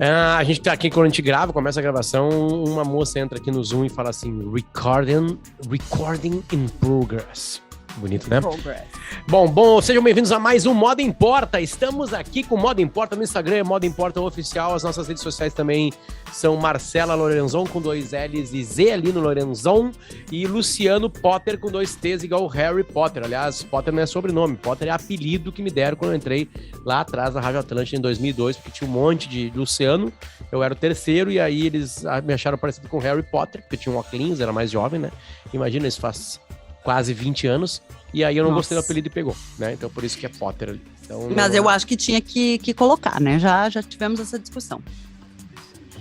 A gente tá aqui, quando a gente grava, começa a gravação, uma moça entra aqui no Zoom e fala assim, recording in progress. Bonito, né? Bom, sejam bem-vindos a mais um Moda Importa. Estamos aqui com Moda Importa no Instagram, Moda Importa Oficial. As nossas redes sociais também são Marcela Lorenzon com 2 L's e Z ali no Lorenzon, e Luciano Potter com 2 T's igual Harry Potter. Aliás, Potter não é sobrenome, Potter é apelido que me deram quando eu entrei lá atrás na Rádio Atlântida em 2002, porque tinha um monte de Luciano, eu era o terceiro, e aí eles me acharam parecido com Harry Potter, porque tinha um óculos, era mais jovem, né? Imagina, isso faz quase 20 anos, e aí eu não gostei do apelido e pegou, né? Então por isso que é Potter ali. Então, mas eu acho que tinha que colocar, né? Já tivemos essa discussão.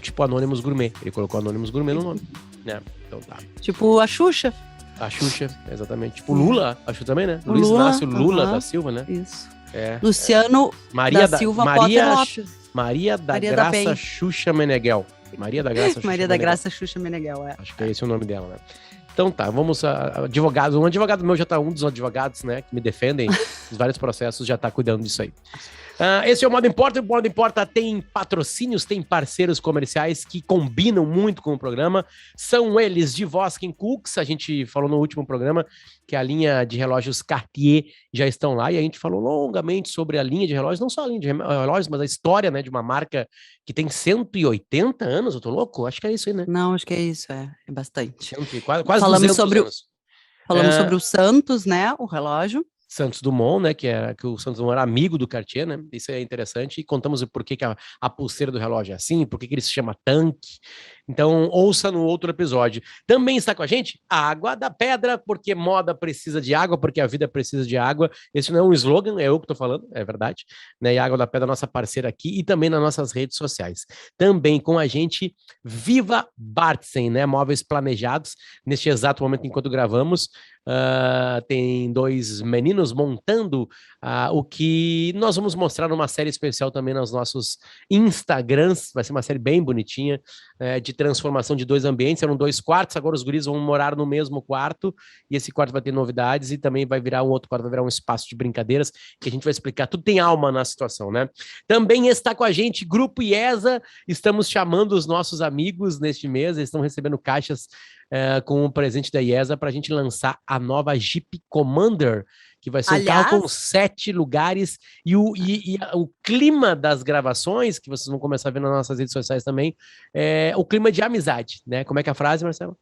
Tipo Anonymous Gourmet, ele colocou Anonymous Gourmet no nome, né? Então tá. Tipo a Xuxa. A Xuxa, exatamente. Tipo Lula, acho também, né? O Luiz Lula, Inácio Lula da Silva, né? Isso. É, Luciano Maria da Silva Potter Lopes. Maria da Graça Xuxa Meneghel. Maria da Graça Xuxa Maria da Graça Xuxa Meneghel, é. Acho que é esse o nome dela, né? Então tá, vamos a advogados. Um advogado meu já tá, um dos advogados, né, que me defendem nos vários processos, já tá cuidando disso aí. Esse é o Moda Importa. O Moda Importa tem patrocínios, tem parceiros comerciais que combinam muito com o programa. São eles de Voskin Cooks. A gente falou no último programa que a linha de relógios Cartier já estão lá, e a gente falou longamente sobre a linha de relógios, não só a linha de relógios, mas a história, né, de uma marca que tem 180 anos. Eu tô louco? Acho que é isso aí, né? Não, acho que é isso, é bastante. Quase falamos 200 sobre anos. Falamos sobre o Santos, né, o relógio. Santos Dumont, né, que o Santos Dumont era amigo do Cartier, né, isso é interessante, e contamos o porquê que a pulseira do relógio é assim, por que ele se chama tanque. Então, ouça no outro episódio. Também está com a gente a Água da Pedra, porque moda precisa de água, porque a vida precisa de água. Esse não é um slogan, é eu que estou falando, é verdade, né, e a Água da Pedra é nossa parceira aqui e também nas nossas redes sociais. Também com a gente, Viva Bartzen, né, móveis planejados, neste exato momento enquanto gravamos. Tem 2 meninos montando o que nós vamos mostrar numa série especial também nos nossos Instagrams. Vai ser uma série bem bonitinha, de transformação de 2 ambientes. Eram 2 quartos, agora os guris vão morar no mesmo quarto, e esse quarto vai ter novidades, e também vai virar um outro quarto, vai virar um espaço de brincadeiras, que a gente vai explicar. Tudo tem alma na situação, né? Também está com a gente Grupo IESA. Estamos chamando os nossos amigos neste mês, eles estão recebendo caixas com o presente da IESA para a gente lançar a nova Jeep Commander, que vai ser um carro com 7 lugares, e o clima das gravações, que vocês vão começar a ver nas nossas redes sociais também, é o clima de amizade, né? Como é que é a frase, Marcelo?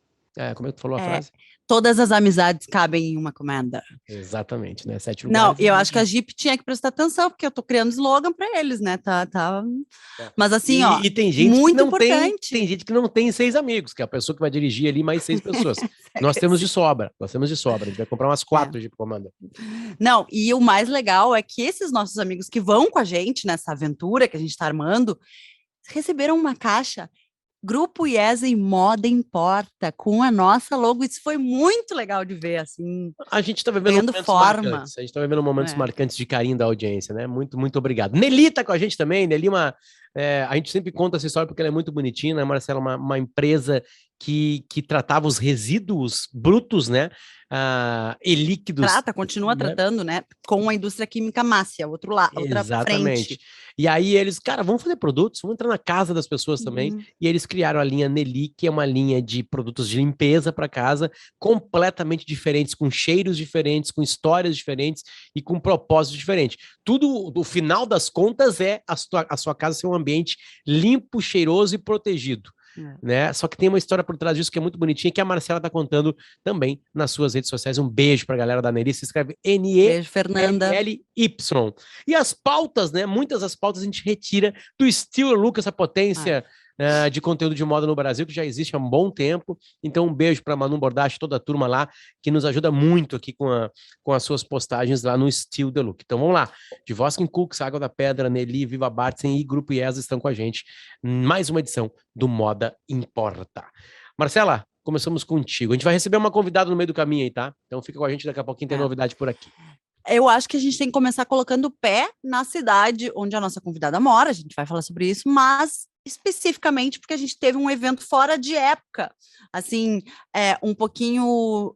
Como é que tu falou a frase? Todas as amizades cabem em uma Commander. Exatamente, né? 7 lugares. Não, eu acho que a Jeep tinha que prestar atenção, porque eu tô criando slogan para eles, né? Tá. Mas assim, e tem gente muito que não importante. Tem gente que não tem 6 amigos, que é a pessoa que vai dirigir ali mais 6 pessoas. Nós temos de sobra. A gente vai comprar umas 4 Jeep Commander. Não, e o mais legal é que esses nossos amigos que vão com a gente nessa aventura que a gente tá armando, receberam uma caixa Grupo IESA e Moda Importa, com a nossa logo. Isso foi muito legal de ver, assim. A gente tá vivendo momentos marcantes. A gente tá vivendo momentos marcantes de carinho da audiência, né? Muito, muito obrigado. Nelly tá com a gente também. Nelly, a gente sempre conta essa história porque ela é muito bonitinha, né, Marcela? Uma empresa que tratava os resíduos brutos, né? E líquidos. Continua tratando, né? Com a indústria química Mácia, outra frente. E aí eles, cara, vamos fazer produtos, vamos entrar na casa das pessoas também. E eles criaram a linha Nelly, que é uma linha de produtos de limpeza para casa, completamente diferentes, com cheiros diferentes, com histórias diferentes e com propósitos diferentes. Tudo, no final das contas, é a sua casa ser um ambiente limpo, cheiroso e protegido. Né? Só que tem uma história por trás disso que é muito bonitinha, que a Marcela tá contando também nas suas redes sociais. Um beijo pra galera da Nelly, se escreve N-E-L-L-Y. E as pautas, né? Muitas das pautas a gente retira do Still Look, essa potência de conteúdo de moda no Brasil, que já existe há um bom tempo. Então, um beijo para Manu Bordache, toda a turma lá, que nos ajuda muito aqui com as suas postagens lá no Still The Look. Então, vamos lá. De Voskin Cooks, Água da Pedra, Nelly, Viva Bartzen e Grupo IESA estão com a gente. Mais uma edição do Moda Importa. Marcela, começamos contigo. A gente vai receber uma convidada no meio do caminho aí, tá? Então, fica com a gente, daqui a pouquinho tem novidade por aqui. Eu acho que a gente tem que começar colocando o pé na cidade onde a nossa convidada mora, a gente vai falar sobre isso, mas especificamente porque a gente teve um evento fora de época, assim, um pouquinho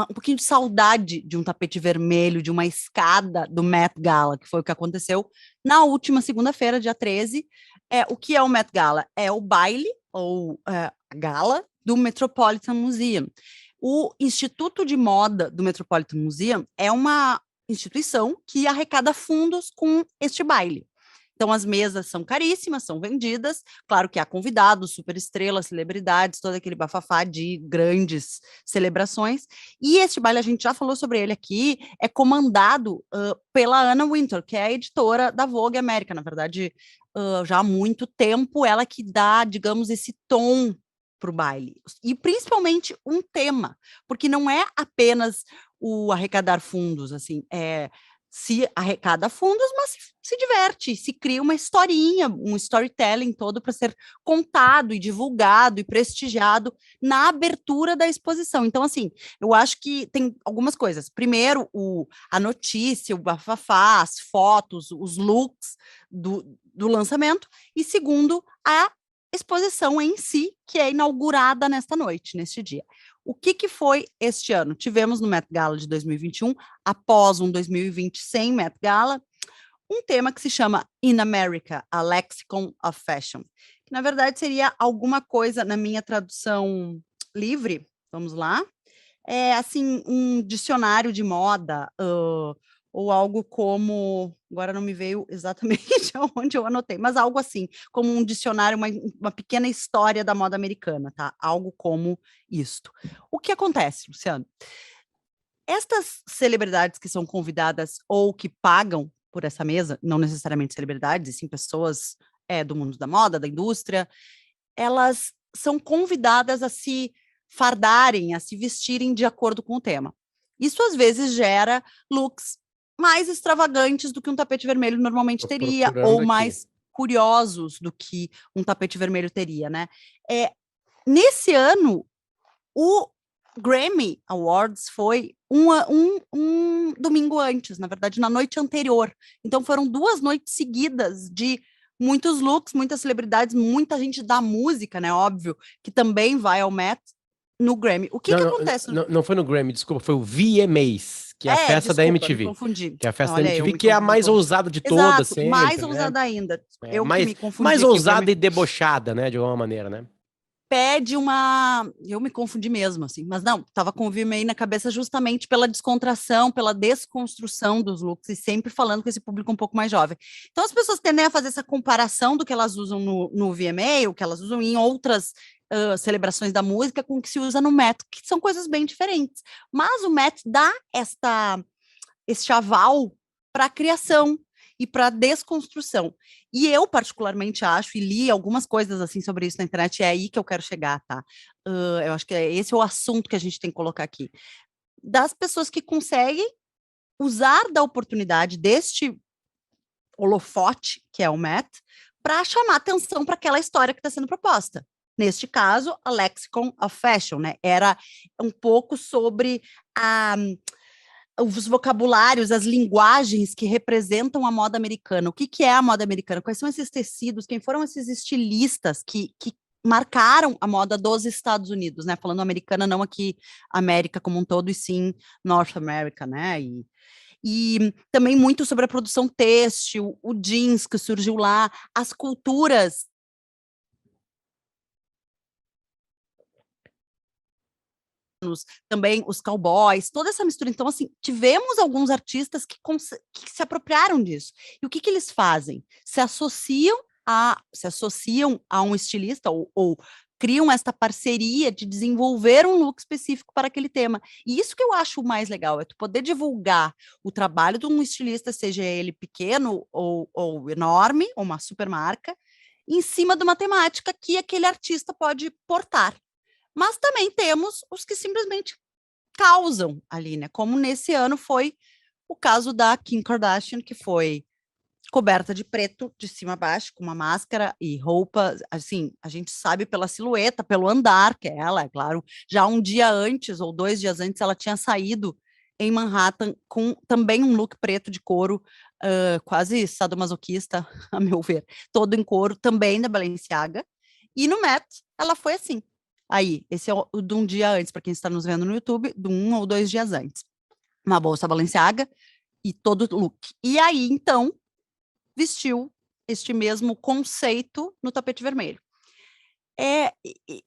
um pouquinho de saudade de um tapete vermelho, de uma escada do Met Gala, que foi o que aconteceu na última segunda-feira, dia 13. O que é o Met Gala? É o baile, ou a gala, do Metropolitan Museum. O Instituto de Moda do Metropolitan Museum é uma instituição que arrecada fundos com este baile. Então, as mesas são caríssimas, são vendidas. Claro que há convidados, superestrelas, celebridades, todo aquele bafafá de grandes celebrações. E este baile, a gente já falou sobre ele aqui, é comandado pela Anna Wintour, que é a editora da Vogue América. Na verdade, já há muito tempo, ela que dá, digamos, esse tom para o baile. E principalmente um tema, porque não é apenas o arrecadar fundos, assim, se arrecada fundos, mas se diverte, se cria uma historinha, um storytelling todo para ser contado e divulgado e prestigiado na abertura da exposição. Então, assim, eu acho que tem algumas coisas. Primeiro, a notícia, o bafafá, as fotos, os looks do lançamento. E segundo, a exposição em si, que é inaugurada nesta noite, neste dia. O que foi este ano? Tivemos no Met Gala de 2021, após um 2020 sem Met Gala, um tema que se chama In America, a Lexicon of Fashion, que na verdade seria alguma coisa, na minha tradução livre, vamos lá, assim, um dicionário de moda, ou algo como, agora não me veio exatamente onde eu anotei, mas algo assim, como um dicionário, uma pequena história da moda americana, tá? Algo como isto. O que acontece, Luciano? Estas celebridades que são convidadas ou que pagam por essa mesa, não necessariamente celebridades, e sim pessoas do mundo da moda, da indústria, elas são convidadas a se fardarem, a se vestirem de acordo com o tema. Isso às vezes gera looks mais extravagantes do que um tapete vermelho normalmente teria, ou mais curiosos do que um tapete vermelho teria, né? Nesse ano, o Grammy Awards foi um domingo antes, na verdade, na noite anterior. Então foram 2 noites seguidas de muitos looks, muitas celebridades, muita gente da música, né? Óbvio, que também vai ao Met no Grammy. O que acontece? Não foi no Grammy, desculpa, foi o VMAs, que é a festa da MTV. Me confundi. Que é a festa da MTV, que é a mais ousada de todas, sempre, mais ousada ainda. Eu que me confundi. Mais ousada e debochada, né, de alguma maneira, né? Pede uma... Eu me confundi mesmo, assim. Mas não, tava com o VMA na cabeça justamente pela descontração, pela desconstrução dos looks e sempre falando com esse público um pouco mais jovem. Então as pessoas tendem a fazer essa comparação do que elas usam no VMA, o que elas usam em outras celebrações da música com o que se usa no Met, que são coisas bem diferentes. Mas o Met dá este aval para a criação e para a desconstrução. E eu, particularmente, acho, e li algumas coisas assim sobre isso na internet, é aí que eu quero chegar, tá? Eu acho que esse é o assunto que a gente tem que colocar aqui. Das pessoas que conseguem usar da oportunidade deste holofote, que é o Met, para chamar atenção para aquela história que está sendo proposta. Neste caso, a Lexicon of Fashion, né? Era um pouco sobre os vocabulários, as linguagens que representam a moda americana. O que é a moda americana? Quais são esses tecidos? Quem foram esses estilistas que marcaram a moda dos Estados Unidos, né? Falando americana, não aqui América como um todo, e sim North America, né? E também muito sobre a produção têxtil, o jeans que surgiu lá, as culturas também os cowboys, toda essa mistura. Então, assim, tivemos alguns artistas que se apropriaram disso. E o que eles fazem? Se associam a um estilista ou criam esta parceria de desenvolver um look específico para aquele tema. E isso que eu acho o mais legal, é tu poder divulgar o trabalho de um estilista, seja ele pequeno ou enorme, ou uma super marca, em cima de uma temática que aquele artista pode portar. Mas também temos os que simplesmente causam ali, né? Como nesse ano foi o caso da Kim Kardashian, que foi coberta de preto de cima a baixo, com uma máscara e roupa, assim, a gente sabe pela silhueta, pelo andar, que é ela, é claro, já um dia antes ou 2 dias antes, ela tinha saído em Manhattan com também um look preto de couro, quase sadomasoquista, a meu ver, todo em couro, também da Balenciaga, e no Met, ela foi assim, Aí, esse é o de um dia antes, para quem está nos vendo no YouTube, de 1 ou 2 dias antes. Uma bolsa Balenciaga e todo o look. E aí, então, vestiu este mesmo conceito no tapete vermelho.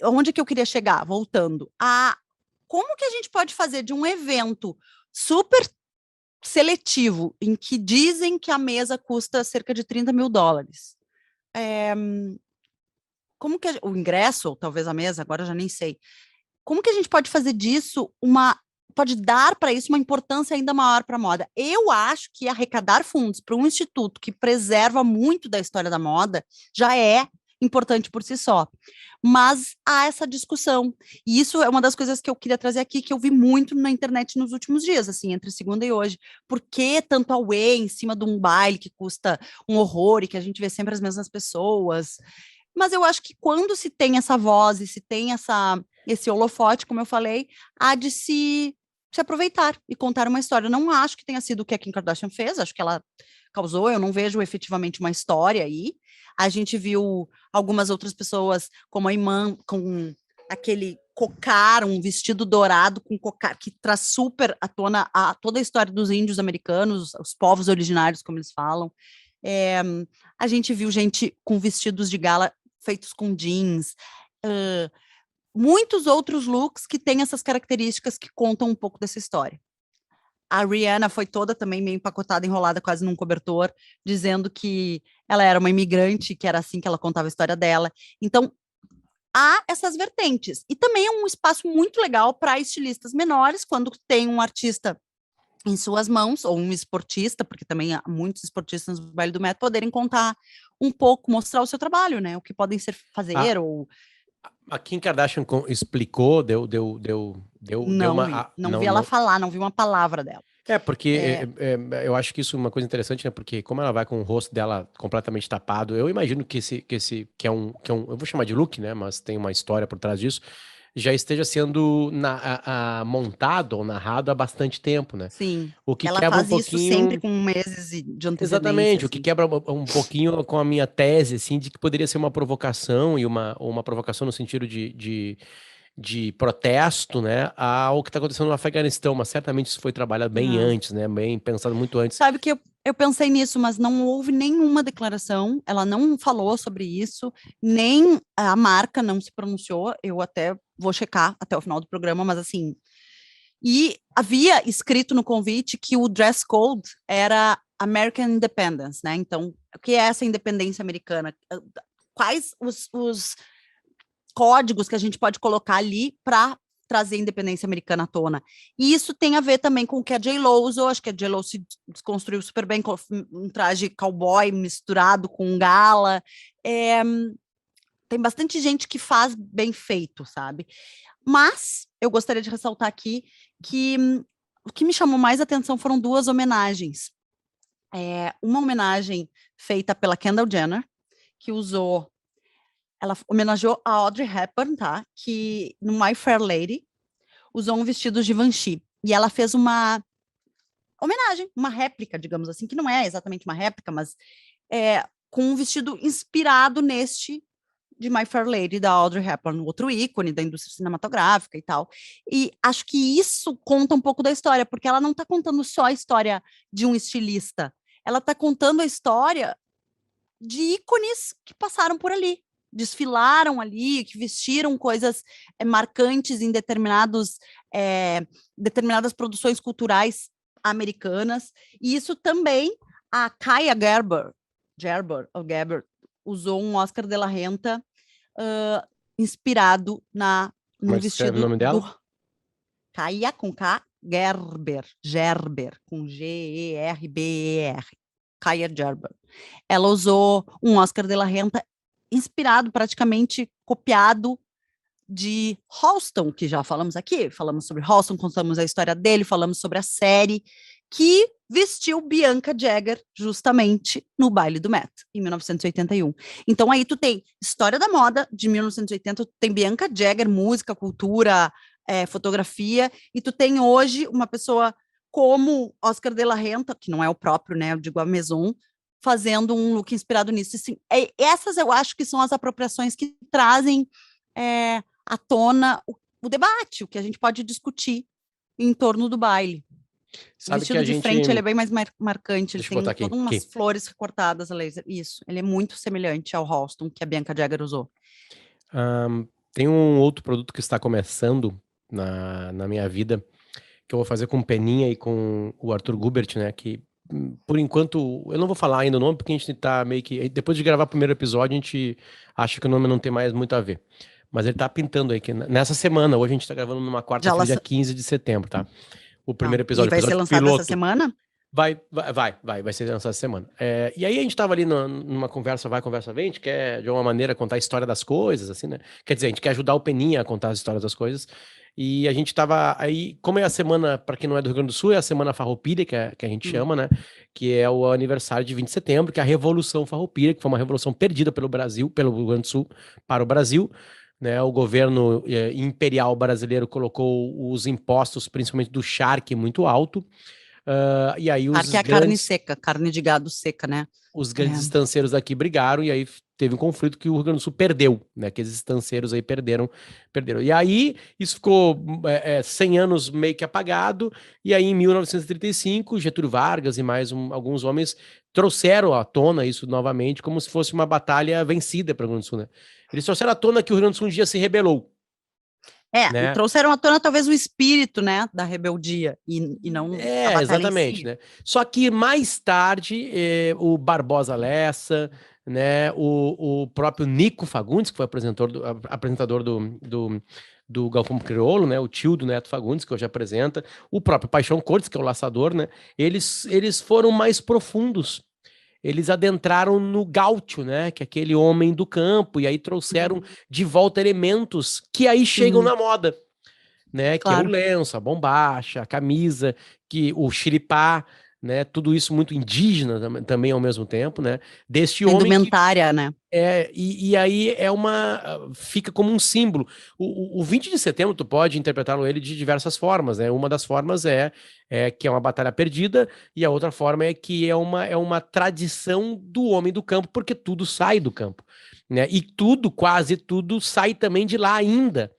Onde que eu queria chegar? Voltando. Como que a gente pode fazer de um evento super seletivo, em que dizem que a mesa custa cerca de $30 mil, como que o ingresso, ou talvez a mesa, agora eu já nem sei, como que a gente pode fazer disso pode dar para isso uma importância ainda maior para a moda? Eu acho que arrecadar fundos para um instituto que preserva muito da história da moda já é importante por si só. Mas há essa discussão. E isso é uma das coisas que eu queria trazer aqui, que eu vi muito na internet nos últimos dias, assim, entre segunda e hoje. Por que tanto away em cima de um baile que custa um horror e que a gente vê sempre as mesmas pessoas? Mas eu acho que quando se tem essa voz e se tem esse holofote, como eu falei, há de se aproveitar e contar uma história. Eu não acho que tenha sido o que a Kim Kardashian fez, acho que ela causou, eu não vejo efetivamente uma história aí. A gente viu algumas outras pessoas, como a Iman, com aquele cocar, um vestido dourado com cocar, que traz super à tona toda a história dos índios americanos, os povos originários, como eles falam. A gente viu gente com vestidos de gala feitos com jeans, muitos outros looks que têm essas características que contam um pouco dessa história. A Rihanna foi toda também meio empacotada, enrolada quase num cobertor, dizendo que ela era uma imigrante, que era assim que ela contava a história dela. Então, há essas vertentes. E também é um espaço muito legal para estilistas menores, quando tem um artista em suas mãos, ou um esportista, porque também há muitos esportistas no baile do Met, poderem contar um pouco, mostrar o seu trabalho, né? O que podem fazer, ou... A Kim Kardashian explicou, deu Não uma. vi, não Não, vi ela não. falar, não vi uma palavra dela. Porque eu acho que isso é uma coisa interessante, né? Porque como ela vai com o rosto dela completamente tapado, eu imagino que é eu vou chamar de look, né? Mas tem uma história por trás disso, já esteja sendo montado ou narrado há bastante tempo, né? Sim, O que ela quebra um faz isso sempre pouquinho. com meses de antecedência, Exatamente, o que assim. quebra um pouquinho com a minha tese, assim, de que poderia ser uma provocação, e uma provocação no sentido de protesto, né, ao que está acontecendo no Afeganistão, mas certamente isso foi trabalhado bem Ah. antes, né, bem pensado muito antes. Sabe que eu pensei nisso, mas não houve nenhuma declaração, ela não falou sobre isso, nem a marca não se pronunciou, eu até vou checar até o final do programa, mas assim, e havia escrito no convite que o dress code era American Independence, né? Então, o que é essa independência americana? Quais os códigos que a gente pode colocar ali para trazer a independência americana à tona? E isso tem a ver também com o que a J.Lo usou, acho que a J.Lo se desconstruiu super bem com um traje cowboy misturado com gala. Tem bastante gente que faz bem feito, sabe? Mas eu gostaria de ressaltar aqui que o que me chamou mais atenção foram 2 homenagens. Uma homenagem feita pela Kendall Jenner, que ela homenageou a Audrey Hepburn, tá? Que no My Fair Lady usou um vestido Givenchy. E ela fez uma homenagem, uma réplica, digamos assim, que não é exatamente uma réplica, mas com um vestido inspirado neste de My Fair Lady, da Audrey Hepburn, outro ícone da indústria cinematográfica e tal. E acho que isso conta um pouco da história, porque ela não está contando só a história de um estilista, ela está contando a história de ícones que passaram por ali, desfilaram ali, que vestiram coisas marcantes em determinadas produções culturais americanas. E isso também, a Kaya Gerber usou um Oscar de la Renta inspirado Como num é que escreve o vestido nome do dela? Kaya com K, Gerber, com Gerber. Kaya Gerber. Ela usou um Oscar de la Renta inspirado, praticamente copiado de Halston, que já falamos aqui. Falamos sobre Halston, contamos a história dele, falamos sobre a série que vestiu Bianca Jagger justamente no baile do Met, em 1981. Então aí tu tem história da moda de 1980, tu tem Bianca Jagger, música, cultura, fotografia, e tu tem hoje uma pessoa como Oscar de la Renta, que não é o próprio, né, eu digo a Maison, fazendo um look inspirado nisso. Assim, essas eu acho que são as apropriações que trazem à tona o debate, o que a gente pode discutir em torno do baile. O Sabe que vestido a de gente... frente, ele é bem mais marcante, ele Deixa eu botar tem aqui. todas umas flores recortadas a laser. Isso, ele é muito semelhante ao Halston que a Bianca Jagger usou. Tem um outro produto que está começando na minha vida, que eu vou fazer com o Peninha e com o Arthur Gubert, né? Que, por enquanto, eu não vou falar ainda o nome, porque a gente tá meio que... Depois de gravar o primeiro episódio, a gente acha que o nome não tem mais muito a ver. Mas ele tá pintando aí, que nessa semana, hoje a gente tá gravando numa quarta-feira, dia 15 de setembro, tá? O primeiro E episódio, vai ser episódio lançado essa piloto. semana? Vai ser lançado essa semana. E aí a gente tava ali numa conversa vai, conversa vem, a gente quer de alguma maneira contar a história das coisas, assim, né? Quer dizer, a gente quer ajudar o Peninha a contar as histórias das coisas. E a gente tava aí, como é a semana, para quem não é do Rio Grande do Sul, é a Semana Farroupilha, que a gente chama, né? Que é o aniversário de 20 de setembro, que é a Revolução Farroupilha, que foi uma revolução perdida pelo Brasil, pelo Rio Grande do Sul, para o Brasil. Né, o governo imperial brasileiro colocou os impostos, principalmente do charque, muito alto. E aí Charque é a carne seca, carne de gado seca, né? Os grandes estanceiros aqui brigaram e aí teve um conflito que o Rio Grande do Sul perdeu, né? Que esses estanceiros aí perderam. E aí isso ficou 100 anos meio que apagado, e aí em 1935, Getúlio Vargas e mais alguns homens trouxeram à tona isso novamente, como se fosse uma batalha vencida para o Rio Grande do Sul, né? Eles trouxeram à tona que o Rio Grande do Sul um dia se rebelou. Né? Trouxeram à tona talvez o espírito, né, da rebeldia e não a batalha exatamente, em si. Né? Só que mais tarde o Barbosa Lessa, né, o próprio Nico Fagundes, que foi apresentador do Galpão Crioulo, né, o tio do Neto Fagundes, que hoje apresenta, o próprio Paixão Cortes, que é o laçador, né, eles foram mais profundos. Eles adentraram no gaúcho, né? Que é aquele homem do campo, e aí trouxeram de volta elementos que aí chegam na moda, né? Claro. Que é o lenço, a bombacha, a camisa, que o xiripá, né? Tudo isso muito indígena também ao mesmo tempo, né? Deste homem indumentária, né? E aí fica como um símbolo. O 20 de setembro tu pode interpretá-lo ele de diversas formas, né? Uma das formas é que é uma batalha perdida, e a outra forma é que é uma tradição do homem do campo, porque tudo sai do campo, né? E quase tudo sai também de lá ainda.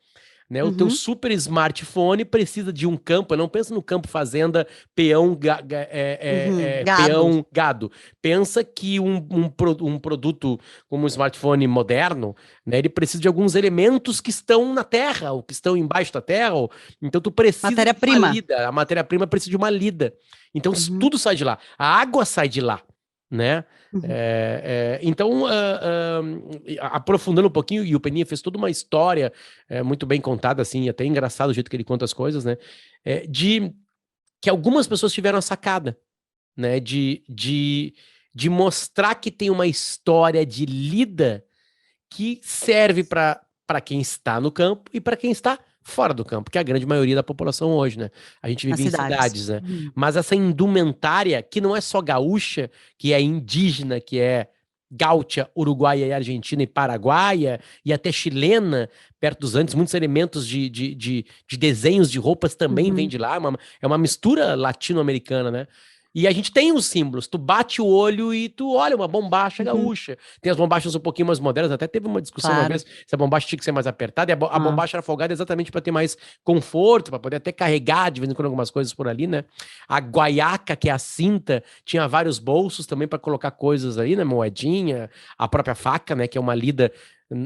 Né? O teu super smartphone precisa de um campo. Não pensa no campo fazenda, peão, peão, gado. Pensa que um produto como um smartphone moderno, né, ele precisa de alguns elementos que estão na terra, ou que estão embaixo da terra. Então tu precisa de uma lida. A matéria-prima precisa de uma lida. Então tudo sai de lá. A água sai de lá. Né? Então, aprofundando um pouquinho, e o Peninha fez toda uma história muito bem contada, assim, até engraçado o jeito que ele conta as coisas, né? De que algumas pessoas tiveram a sacada, né? De mostrar que tem uma história de lida que serve para quem está no campo e para quem está fora do campo, que é a grande maioria da população hoje, né? A gente vive em cidades, né? Mas essa indumentária, que não é só gaúcha, que é indígena, que é gaúcha, uruguaia e argentina e paraguaia, e até chilena, perto dos Andes, muitos elementos de desenhos de roupas também vêm de lá, é uma mistura latino-americana, né? E a gente tem os símbolos, tu bate o olho e tu olha uma bombacha gaúcha. Tem as bombachas um pouquinho mais modernas, até teve uma discussão uma vez se a bombacha tinha que ser mais apertada, e a bombacha era folgada exatamente para ter mais conforto, para poder até carregar de vez em quando algumas coisas por ali, né? A guaiaca, que é a cinta, tinha vários bolsos também para colocar coisas aí, né? Moedinha, a própria faca, né? Que é uma lida,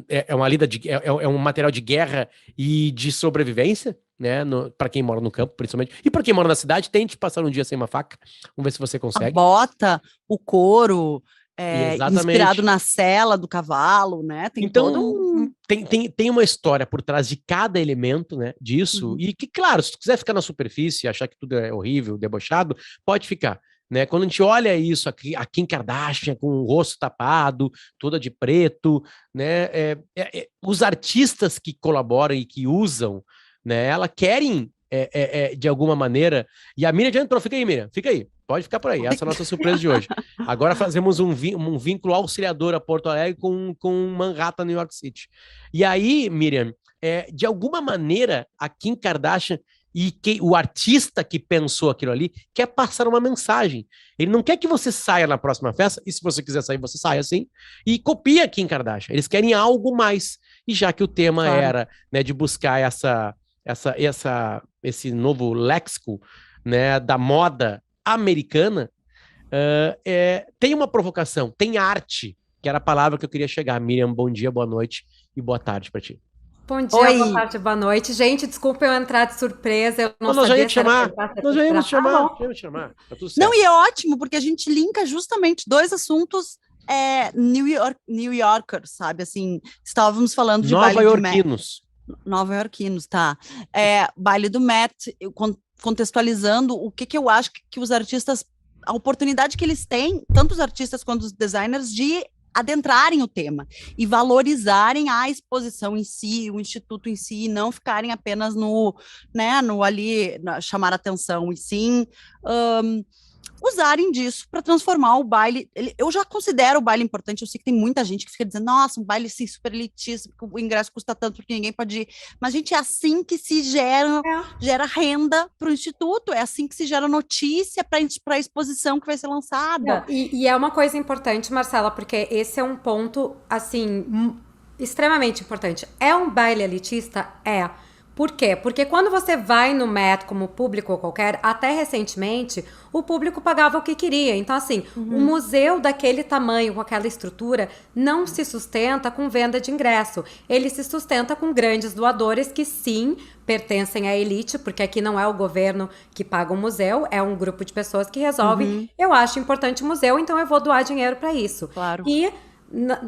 é um material de guerra e de sobrevivência, né, para quem mora no campo, principalmente. E para quem mora na cidade, tente passar um dia sem uma faca. Vamos ver se você consegue. A bota, o couro, inspirado na sela do cavalo, né? Tem então, todo tem uma história por trás de cada elemento, né, disso. E que, claro, se tu quiser ficar na superfície e achar que tudo é horrível, debochado, pode ficar. Né? Quando a gente olha isso, a Kim Kardashian com o rosto tapado, toda de preto, né? Os artistas que colaboram e que usam, né? Elas querem, de alguma maneira... E a Miriam já entrou, fica aí, Miriam, fica aí. Pode ficar por aí, essa é a nossa surpresa de hoje. Agora fazemos um vínculo auxiliador a Porto Alegre com Manhattan, New York City. E aí, Miriam, de alguma maneira, a Kim Kardashian e o artista que pensou aquilo ali quer passar uma mensagem. Ele não quer que você saia na próxima festa, e se você quiser sair, você saia assim, e copia a Kim Kardashian. Eles querem algo mais. E já que o tema Claro. era, né, de buscar esse novo léxico, né, da moda americana, tem uma provocação, tem arte, que era a palavra que eu queria chegar. Miriam, bom dia, boa noite e boa tarde para ti. Bom dia, Oi. boa tarde, boa noite. Gente, desculpa eu entrar de surpresa, eu não Nós já sabia ia te se era chamar, pra entrar, se era nós já íamos te pra entrar. chamar, Tá bom. já íamos te chamar, tá tudo certo. Não, e é ótimo, porque a gente linka justamente dois assuntos New Yorkers, sabe? Assim, estávamos falando de baile do Met. Nova-iorquinos, tá. Baile do Met, contextualizando o que eu acho que os artistas, a oportunidade que eles têm, tanto os artistas quanto os designers, de adentrarem o tema e valorizarem a exposição em si, o instituto em si, e não ficarem apenas no ali, chamar atenção, e sim usarem disso para transformar o baile. Eu já considero o baile importante, eu sei que tem muita gente que fica dizendo, nossa, um baile assim, super elitista, porque o ingresso custa tanto, porque ninguém pode ir. Mas, gente, é assim que se gera renda para o instituto, é assim que se gera notícia para a exposição que vai ser lançada. Não, e é uma coisa importante, Marcela, porque esse é um ponto, assim, extremamente importante. É um baile elitista? É. Por quê? Porque quando você vai no Met como público qualquer, até recentemente, o público pagava o que queria. Então, assim, um museu daquele tamanho, com aquela estrutura, não se sustenta com venda de ingresso. Ele se sustenta com grandes doadores que, sim, pertencem à elite, porque aqui não é o governo que paga o museu, é um grupo de pessoas que resolve. Eu acho importante o museu, então eu vou doar dinheiro para isso. Claro. E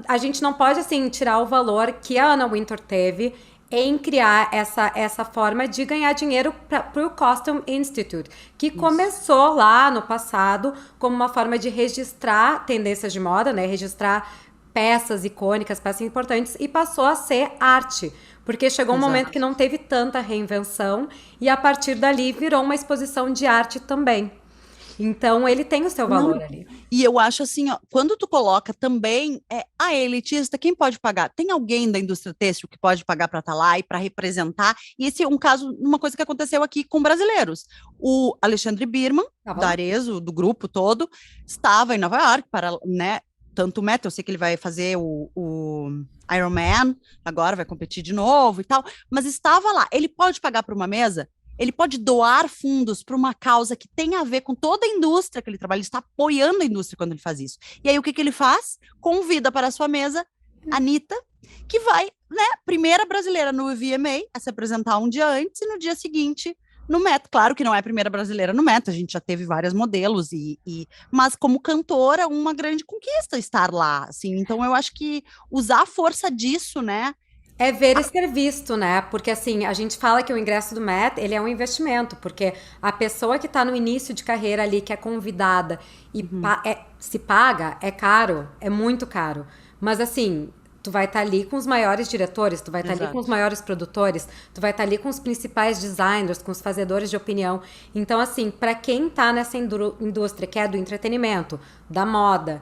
a gente não pode, assim, tirar o valor que a Anna Wintour teve em criar essa forma de ganhar dinheiro para o Costume Institute, que começou lá no passado como uma forma de registrar tendências de moda, né? Registrar peças icônicas, peças importantes, e passou a ser arte. Porque chegou um momento que não teve tanta reinvenção e a partir dali virou uma exposição de arte também. Então, ele tem o seu valor ali. E eu acho assim, ó, quando tu coloca também a elitista, quem pode pagar? Tem alguém da indústria têxtil que pode pagar para estar lá e para representar? E esse é um caso, uma coisa que aconteceu aqui com brasileiros. O Alexandre Birman, da Arezzo, do grupo todo, estava em Nova York para, né, tanto o Met, eu sei que ele vai fazer o Iron Man, agora vai competir de novo e tal, mas estava lá. Ele pode pagar por uma mesa? Ele pode doar fundos para uma causa que tem a ver com toda a indústria que ele trabalha, ele está apoiando a indústria quando ele faz isso. E aí o que ele faz? Convida para a sua mesa a Anitta, que vai, né, primeira brasileira no VMA, a se apresentar um dia antes e no dia seguinte no Met. Claro que não é a primeira brasileira no Met, a gente já teve vários modelos, mas como cantora, uma grande conquista estar lá, assim. Então eu acho que usar a força disso, né, é ver e ser visto, né? Porque assim, a gente fala que o ingresso do Met, ele é um investimento, porque a pessoa que tá no início de carreira ali, que é convidada e se paga, é caro, é muito caro. Mas assim, tu vai estar ali com os maiores diretores, tu vai estar ali com os maiores produtores, tu vai estar ali com os principais designers, com os fazedores de opinião. Então assim, para quem tá nessa indústria que é do entretenimento, da moda,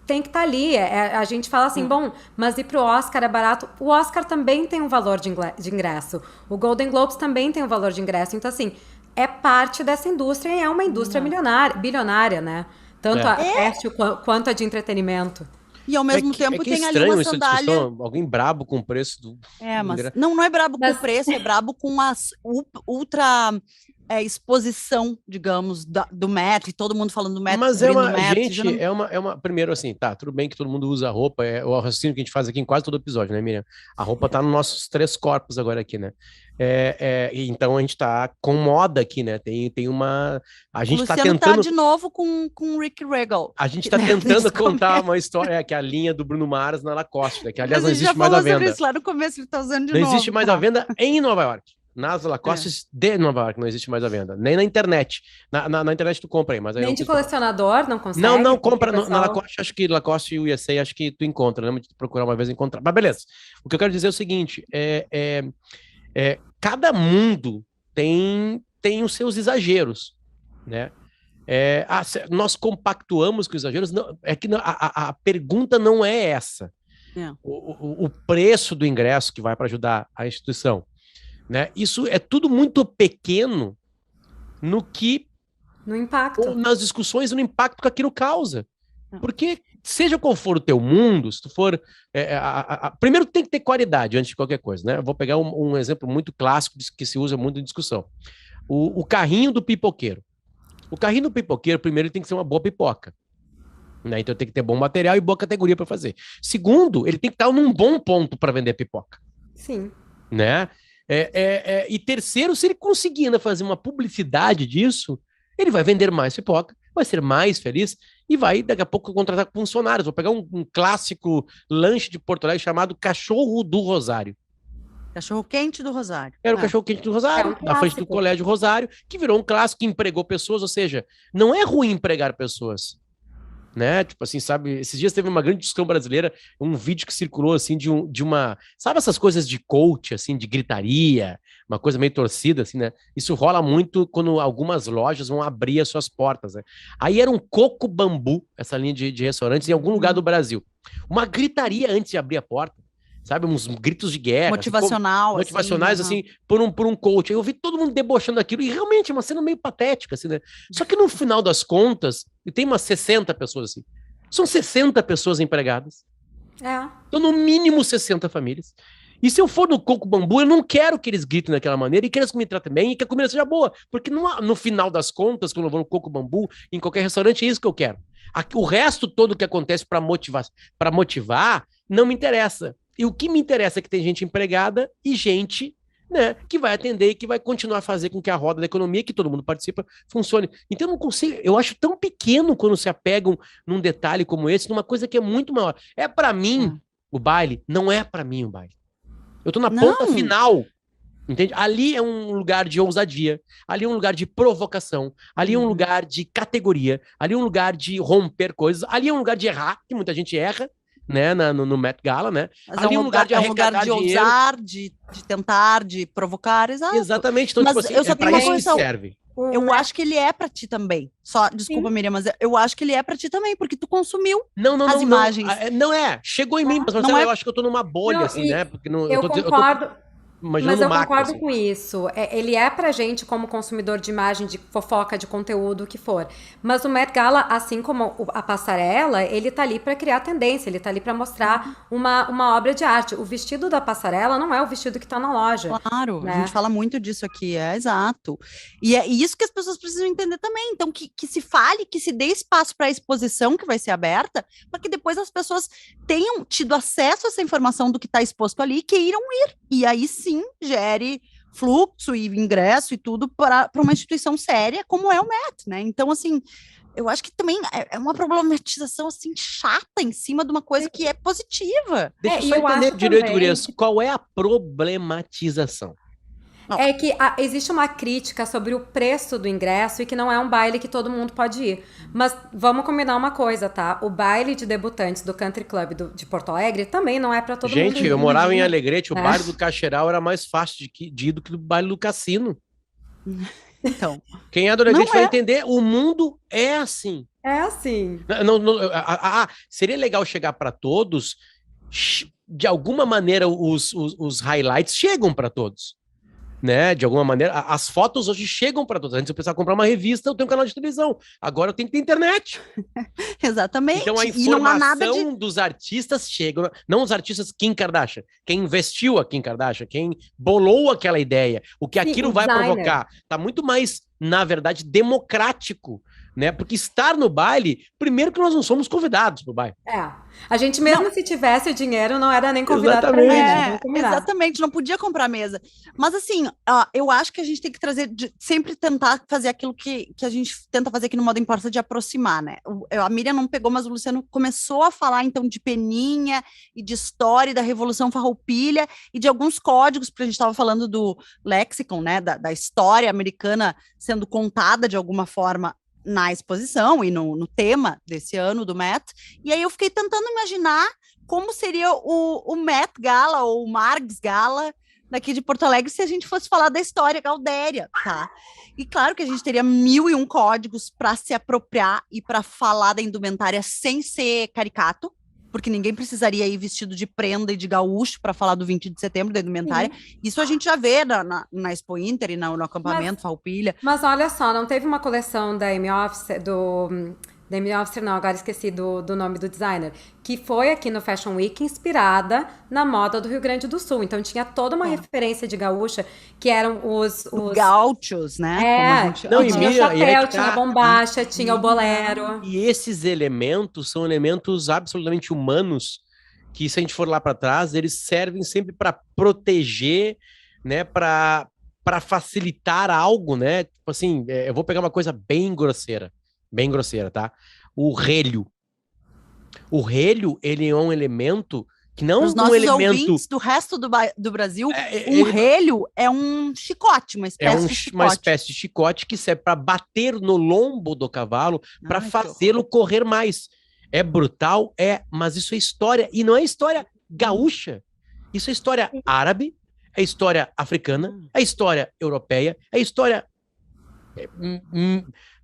tem que estar ali. A gente fala assim, bom, mas ir pro Oscar é barato. O Oscar também tem um valor de ingresso. O Golden Globes também tem um valor de ingresso. Então, assim, é parte dessa indústria e é uma indústria bilionária, né? Tanto a têxtil quanto a de entretenimento. E ao mesmo tempo tem ali uma sandália. Alguém brabo com o preço do. Mas não é brabo com o preço, é brabo com a ultra exposição, digamos, do Met, e todo mundo falando do Met. Mas primeiro assim, tá, tudo bem que todo mundo usa roupa, é o raciocínio que a gente faz aqui em quase todo episódio, né, Miriam? A roupa tá nos nossos 3 corpos agora aqui, né? Então a gente tá com moda aqui, né? Tem uma... A gente Luciano tá tentando... tá de novo com o Rick Regal. A gente tá tentando contar uma história, que é a linha do Bruno Mars na Lacoste, né? Que aliás não existe mais à venda. Isso lá no começo, ele tá usando de novo. Não existe mais à venda em Nova York. Nas Lacoste de Nova York não existe mais à venda. Nem na internet. Na internet tu compra aí, mas aí nem de colecionador, não consegue? Não compra na Lacoste. Acho que Lacoste e USA, acho que tu encontra. Lembra de procurar uma vez e encontrar. Mas beleza. O que eu quero dizer é o seguinte: cada mundo tem os seus exageros, né? Nós compactuamos com os exageros. Não, é que a pergunta não é essa. O preço do ingresso que vai para ajudar a instituição. Né? Isso é tudo muito pequeno no impacto. Ou nas discussões, no impacto que aquilo causa. Porque seja qual for o teu mundo, se tu for... primeiro tem que ter qualidade antes de qualquer coisa, né? Eu vou pegar um exemplo muito clássico que se usa muito em discussão. O carrinho do pipoqueiro. O carrinho do pipoqueiro, primeiro, ele tem que ser uma boa pipoca. Né? Então tem que ter bom material e boa categoria para fazer. Segundo, ele tem que estar num bom ponto para vender pipoca. Sim. Né? E terceiro, se ele conseguir ainda fazer uma publicidade disso, ele vai vender mais pipoca, vai ser mais feliz e vai, daqui a pouco, contratar funcionários. Vou pegar um clássico lanche de Porto Alegre chamado Cachorro do Rosário. Cachorro quente do Rosário. Era o Cachorro Quente do Rosário, na frente do Colégio Rosário, que virou um clássico, que empregou pessoas, ou seja, não é ruim empregar pessoas. Né? Tipo assim, sabe? Esses dias teve uma grande discussão brasileira, um vídeo que circulou assim de uma, sabe essas coisas de coach, assim, de gritaria, uma coisa meio torcida, assim, né? Isso rola muito quando algumas lojas vão abrir as suas portas, né? Aí era um Coco Bambu, essa linha de restaurantes em algum lugar do Brasil. Uma gritaria antes de abrir a porta. Sabe, uns gritos de guerra. Motivacional, assim, motivacionais, assim, por um coach. Aí eu vi todo mundo debochando daquilo, e realmente é uma cena meio patética, assim, né? Só que no final das contas, e tem umas 60 pessoas assim, são 60 pessoas empregadas. Então, no mínimo 60 famílias. E se eu for no Coco Bambu, eu não quero que eles gritem daquela maneira, e que eles me tratem bem, e que a comida seja boa. Porque no final das contas, quando eu vou no Coco Bambu, em qualquer restaurante, é isso que eu quero. O resto todo que acontece para motivar, não me interessa. E o que me interessa é que tem gente empregada e gente, né, que vai atender e que vai continuar a fazer com que a roda da economia, que todo mundo participa, funcione. Então eu não consigo, eu acho tão pequeno quando se apegam num detalhe como esse, numa coisa que é muito maior. É para mim o baile, não é para mim o baile. Eu tô na ponta final, entende? Ali é um lugar de ousadia, ali é um lugar de provocação, ali é um lugar de categoria, ali é um lugar de romper coisas, ali é um lugar de errar, que muita gente erra, né, no Met Gala, né? Mas ali é um lugar de arrecadar dinheiro. Ousar, de tentar, de provocar, exato. Exatamente. Então, mas tipo assim, eu só tenho uma correção. Serve. Eu acho que ele é pra ti também. Só, desculpa, Miriam, mas eu acho que ele é pra ti também, porque tu consumiu as imagens. Não é. Chegou em mim, mas não eu acho que eu tô numa bolha, assim, né? Porque eu concordo. Mas eu concordo assim. com isso. Ele é pra gente como consumidor de imagem, de fofoca, de conteúdo, o que for. Mas o Met Gala, assim como a passarela, ele tá ali pra criar tendência, ele tá ali pra mostrar uma obra de arte. O vestido da passarela não é o vestido que tá na loja. Claro, né? A gente fala muito disso aqui, exato. E é isso que as pessoas precisam entender também. Então, que se fale, que se dê espaço para a exposição que vai ser aberta, para que depois as pessoas tenham tido acesso a essa informação do que está exposto ali e queiram ir. E aí sim gere fluxo e ingresso e tudo para uma instituição séria como é o Met, né? Então, assim, eu acho que também é uma problematização, assim, chata em cima de uma coisa que é positiva. Deixa eu só entender direito, Gurias, qual é a problematização? É que existe uma crítica sobre o preço do ingresso e que não é um baile que todo mundo pode ir. Mas vamos combinar uma coisa, tá? O baile de debutantes do Country Club de Porto Alegre também não é pra todo mundo. Gente, eu morava em Alegrete, o baile do Cacheral era mais fácil de ir do que o baile do Cassino. Então. Quem é do Alegrete vai entender, o mundo é assim. É assim. Seria legal chegar para todos, de alguma maneira os highlights chegam para todos. Né? De alguma maneira, as fotos hoje chegam para todos. Antes eu precisava comprar uma revista, eu tenho um canal de televisão. Agora eu tenho que ter internet. Exatamente. Então a informação dos artistas chega, não os artistas Kim Kardashian, quem investiu a Kim Kardashian, quem bolou aquela ideia, o que aquilo vai provocar. Tá muito mais, na verdade, democrático, né? Porque estar no baile, primeiro que nós não somos convidados pro baile. A gente mesmo se tivesse o dinheiro, não era nem convidado para ir. Exatamente, não podia comprar mesa. Mas assim, eu acho que a gente tem que trazer, sempre tentar fazer aquilo que a gente tenta fazer aqui no Moda Importa, de aproximar, né? A Miriam não pegou, mas o Luciano começou a falar então de Peninha e de história, da Revolução Farroupilha e de alguns códigos, porque a gente estava falando do lexicon, né? Da história americana sendo contada de alguma forma na exposição e no tema desse ano do Met, e aí eu fiquei tentando imaginar como seria o Met Gala ou o Margs Gala daqui de Porto Alegre se a gente fosse falar da história gaudéria, tá? E claro que a gente teria 1001 códigos para se apropriar e para falar da indumentária sem ser caricato, porque ninguém precisaria ir vestido de prenda e de gaúcho para falar do 20 de setembro, da indumentária. Isso a gente já vê na Expo Inter e no acampamento Farroupilha. Mas olha só, não teve uma coleção da M-Office, Damien Officer não, agora esqueci do nome do designer, que foi aqui no Fashion Week inspirada na moda do Rio Grande do Sul. Então tinha toda uma referência de gaúcha, que eram os Gauchos, né? Como a gente... Não, e tinha o Miriam, e aí chapéu, que tinha a tá. bombacha, tinha o bolero. E esses elementos são elementos absolutamente humanos que, se a gente for lá para trás, eles servem sempre para proteger, né, para facilitar algo, né? Tipo assim, eu vou pegar uma coisa bem grosseira, tá? O relho. O relho, ele é um elemento que não Para os um nossos elemento... ouvintes do resto do Brasil, ele- relho é um chicote, uma É espécie de chicote. uma espécie de chicote que serve para bater no lombo do cavalo, para Ai, que fazê-lo correr mais. É brutal, mas isso é história, e não é história gaúcha. Isso é história árabe, é história africana, é história europeia, é história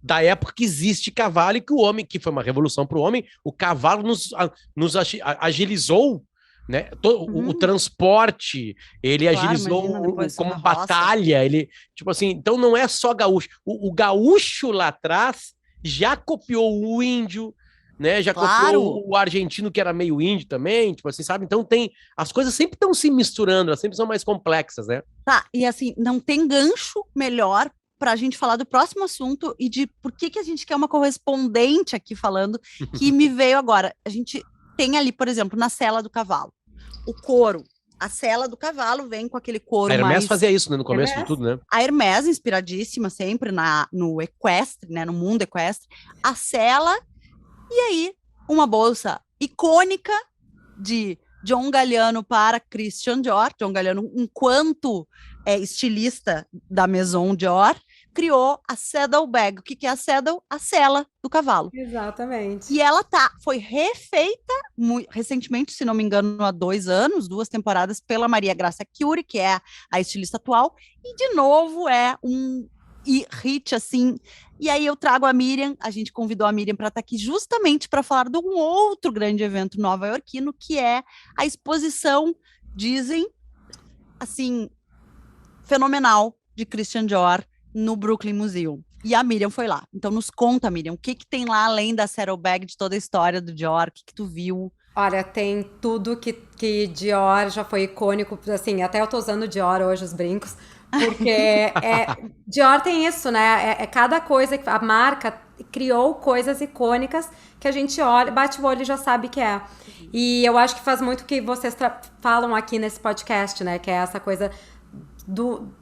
da época que existe cavalo e que o homem, que foi uma revolução para o homem, o cavalo nos agilizou, né? O transporte, ele Claro, agilizou imagina, depois como na roça. batalha, ele, tipo assim, então não é só gaúcho. O gaúcho lá atrás já copiou o índio, né? Já Claro. copiou o argentino, que era meio índio também, tipo assim, sabe? Então as coisas sempre estão se misturando, elas sempre são mais complexas, né? Tá, e assim, não tem gancho melhor para a gente falar do próximo assunto e de por que a gente quer uma correspondente aqui falando, que me veio agora. A gente tem ali, por exemplo, na sela do cavalo, o couro. A sela do cavalo vem com aquele couro A Hermès mais... fazia isso, né, no começo de Hermès? tudo, né? A Hermès, inspiradíssima sempre no equestre, né, no mundo equestre. A sela, e aí uma bolsa icônica de John Galliano para Christian Dior. John Galliano, enquanto estilista da Maison Dior, criou a Saddlebag. O que é a saddle? A sela do cavalo. Exatamente. E ela foi refeita recentemente, se não me engano, há 2 anos, 2 temporadas, pela Maria Graça Chiuri, que é a estilista atual, e de novo é um hit, assim. E aí eu trago a Miriam, a gente convidou a Miriam para estar aqui justamente para falar de um outro grande evento nova-iorquino, que é a exposição, dizem, assim, fenomenal, de Christian Dior no Brooklyn Museum. E a Miriam foi lá. Então nos conta, Miriam, o que tem lá além da Saddlebag, de toda a história do Dior, o que tu viu? Olha, tem tudo que Dior já foi icônico, assim, até eu tô usando Dior hoje, os brincos, porque Dior tem isso, né? Cada coisa, a marca criou coisas icônicas que a gente olha, bate o olho e já sabe que é. E eu acho que faz muito o que vocês falam aqui nesse podcast, né? Que é essa coisa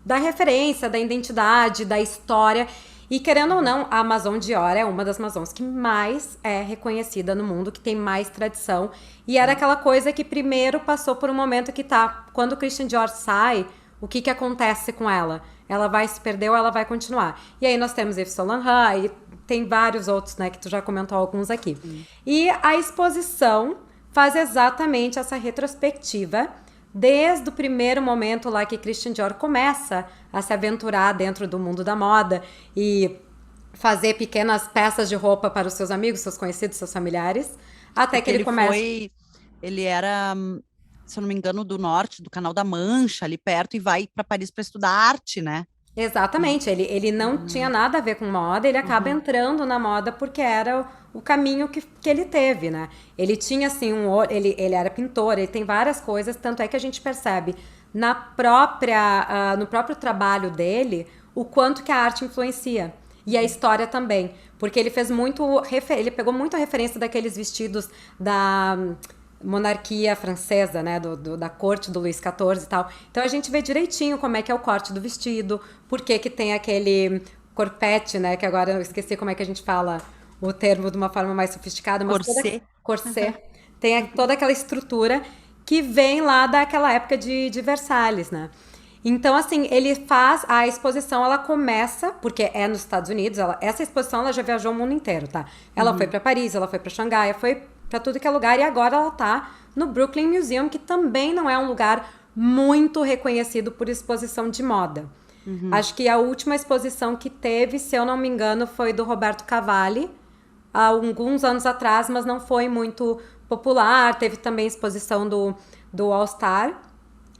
da referência, da identidade, da história. E querendo ou não, a Maison Dior é uma das Maisons que mais é reconhecida no mundo, que tem mais tradição. E era aquela coisa que primeiro passou por um momento que quando o Christian Dior sai, o que acontece com ela? Ela vai se perder ou ela vai continuar? E aí nós temos Yves Saint Laurent e tem vários outros, né, que tu já comentou alguns aqui. E a exposição faz exatamente essa retrospectiva desde o primeiro momento lá que Christian Dior começa a se aventurar dentro do mundo da moda e fazer pequenas peças de roupa para os seus amigos, seus conhecidos, seus familiares, até que ele começa... Ele era, se eu não me engano, do norte, do Canal da Mancha, ali perto, e vai para Paris para estudar arte, né? Exatamente, ele não tinha nada a ver com moda, ele acaba entrando na moda porque era o caminho que ele teve, né? Ele tinha, assim, ele era pintor, ele tem várias coisas, tanto é que a gente percebe no próprio trabalho dele o quanto que a arte influencia. E a história também, porque ele fez ele pegou muito a referência daqueles vestidos da monarquia francesa, né, da corte do Luís XIV e tal. Então a gente vê direitinho como é que é o corte do vestido, por que tem aquele corpete, né, que agora eu esqueci como é que a gente fala o termo de uma forma mais sofisticada, mas corset. Tem toda aquela estrutura que vem lá daquela época de Versalhes, né? Então, assim, ele faz a exposição, ela começa, porque é nos Estados Unidos, essa exposição ela já viajou o mundo inteiro, tá? Ela foi para Paris, ela foi para Xangai, foi para tudo que é lugar, e agora ela tá no Brooklyn Museum, que também não é um lugar muito reconhecido por exposição de moda. Acho que a última exposição que teve, se eu não me engano, foi do Roberto Cavalli, há alguns anos atrás, mas não foi muito popular. Teve também exposição do All Star,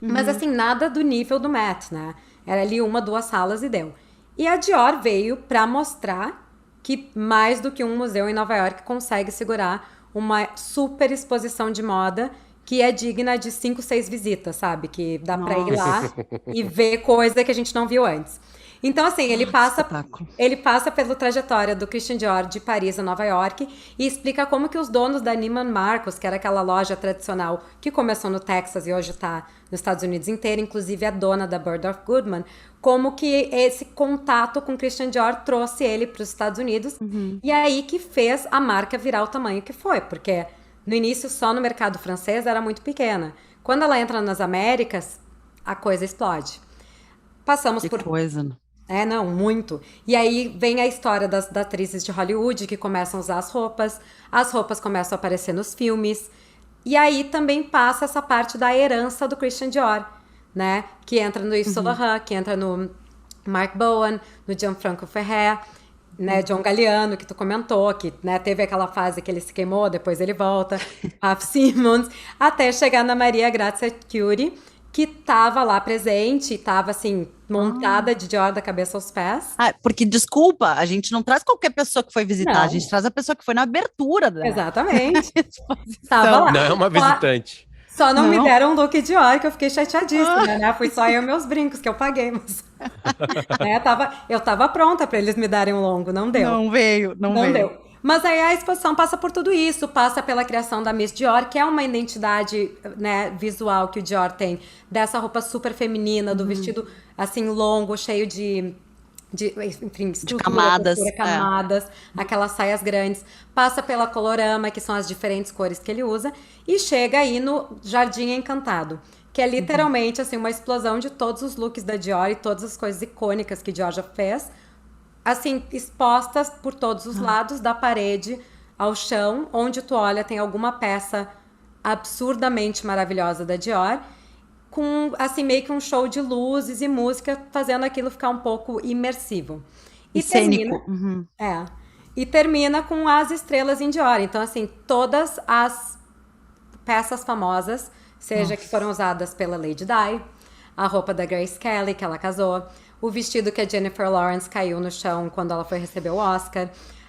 mas assim, nada do nível do Met, né? Era ali 1, 2 salas e deu. E a Dior veio para mostrar que mais do que um museu em Nova York consegue segurar uma super exposição de moda que é digna de 5, 6 visitas, sabe? Que dá pra ir lá e ver coisa que a gente não viu antes. Então, assim, ele passa pela trajetória do Christian Dior de Paris a Nova York e explica como que os donos da Neiman Marcus, que era aquela loja tradicional que começou no Texas e hoje está nos Estados Unidos inteiro, inclusive a dona da Bergdorf Goodman, como que esse contato com Christian Dior trouxe ele para os Estados Unidos e aí que fez a marca virar o tamanho que foi, porque no início só no mercado francês era muito pequena. Quando ela entra nas Américas, a coisa explode. Passamos Que por... coisa, né? Não, muito. E aí vem a história das atrizes de Hollywood que começam a usar as roupas começam a aparecer nos filmes, e aí também passa essa parte da herança do Christian Dior, né? Que entra no Yves Saint Laurent, que entra no Marc Bohan, no Gianfranco Ferré, né? John Galliano, que tu comentou, que né, teve aquela fase que ele se queimou, depois ele volta, Raf Simons, até chegar na Maria Grazia Chiuri, que tava lá presente, e tava assim, montada de Dior da cabeça aos pés. Porque, desculpa, a gente não traz qualquer pessoa que foi visitar, Não. a gente traz a pessoa que foi na abertura da Exatamente. exposição. Tava lá. Não é uma visitante. Só não me deram um look Dior, que eu fiquei chateadíssima, né? Fui só eu e meus brincos, que eu paguei, mas... né? Eu tava pronta para eles me darem um longo, não deu. Não veio. Deu. Mas aí a exposição passa por tudo isso, passa pela criação da Miss Dior, que é uma identidade, né, visual que o Dior tem, dessa roupa super feminina, do vestido, assim, longo, cheio de enfim, de camadas, camadas, aquelas saias grandes, passa pela colorama, que são as diferentes cores que ele usa, e chega aí no Jardim Encantado, que é literalmente assim, uma explosão de todos os looks da Dior e todas as coisas icônicas que Dior já fez, assim, expostas por todos os lados, da parede ao chão, onde tu olha tem alguma peça absurdamente maravilhosa da Dior, com, assim, meio que um show de luzes e música, fazendo aquilo ficar um pouco imersivo. E cênico. E termina com as estrelas em Dior. Então, assim, todas as peças famosas, seja que foram usadas pela Lady Di, a roupa da Grace Kelly, que ela casou, o vestido que a Jennifer Lawrence caiu no chão quando ela foi receber o Oscar,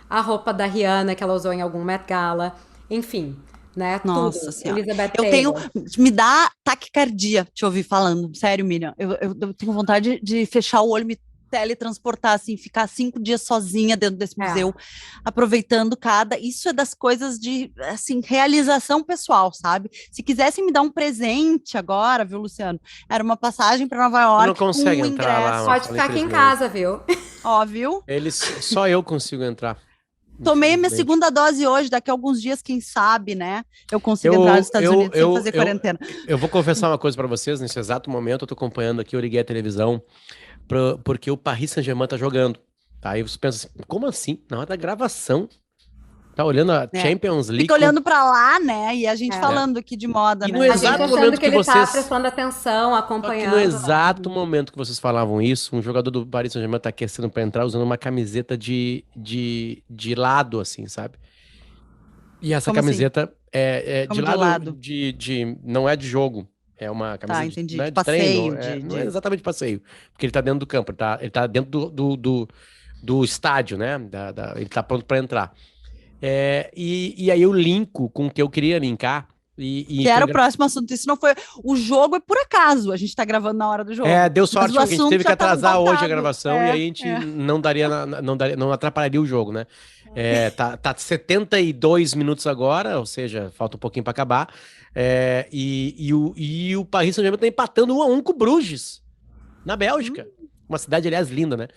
a roupa da Rihanna, que ela usou em algum Met Gala, enfim... Né? Nossa tudo. Senhora. Elizabeth Eu Taylor. me dá taquicardia te ouvir falando, sério, Miriam. Eu tenho vontade de fechar o olho, me teletransportar, assim, ficar 5 dias sozinha dentro desse museu, aproveitando isso é das coisas de, assim, realização pessoal, sabe? Se quisessem me dar um presente agora, viu, Luciano? Era uma passagem para Nova York. Não consegue com um entrar ingresso. lá. Pode ficar aqui em casa, viu? Ó, viu? Só eu consigo entrar. Tomei a minha segunda dose hoje, daqui a alguns dias, quem sabe, né? Eu consigo entrar nos Estados Unidos sem fazer quarentena. Eu vou confessar uma coisa para vocês, nesse exato momento, eu tô acompanhando aqui, eu liguei a televisão, porque o Paris Saint-Germain tá jogando. Tá? Aí você pensa assim, como assim? Na hora da gravação, tá olhando a Champions League. Fica olhando pra lá, né? E a gente falando aqui de moda, e né? no exato momento que ele vocês... tá prestando atenção, acompanhando. No exato momento que vocês falavam isso, um jogador do Paris Saint-Germain tá aquecendo pra entrar usando uma camiseta de lado, assim, sabe? E essa Como camiseta assim? é de Como lado, não é de jogo. É uma camiseta entendi. não é De de passeio, treino, não é exatamente passeio. Porque ele tá dentro do campo, ele tá dentro do estádio, né? Ele tá pronto pra entrar. E aí eu linko com o que eu queria linkar. Que era o próximo assunto. Isso não foi. O jogo é por acaso. A gente tá gravando na hora do jogo. Deu sorte porque a gente teve que atrasar hoje a gravação e aí a gente não atrapalharia o jogo, né? Tá 72 minutos agora, ou seja, falta um pouquinho para acabar. E o Paris Saint-Germain tá empatando 1-1 com o Bruges, na Bélgica. Uma cidade, aliás, linda, né?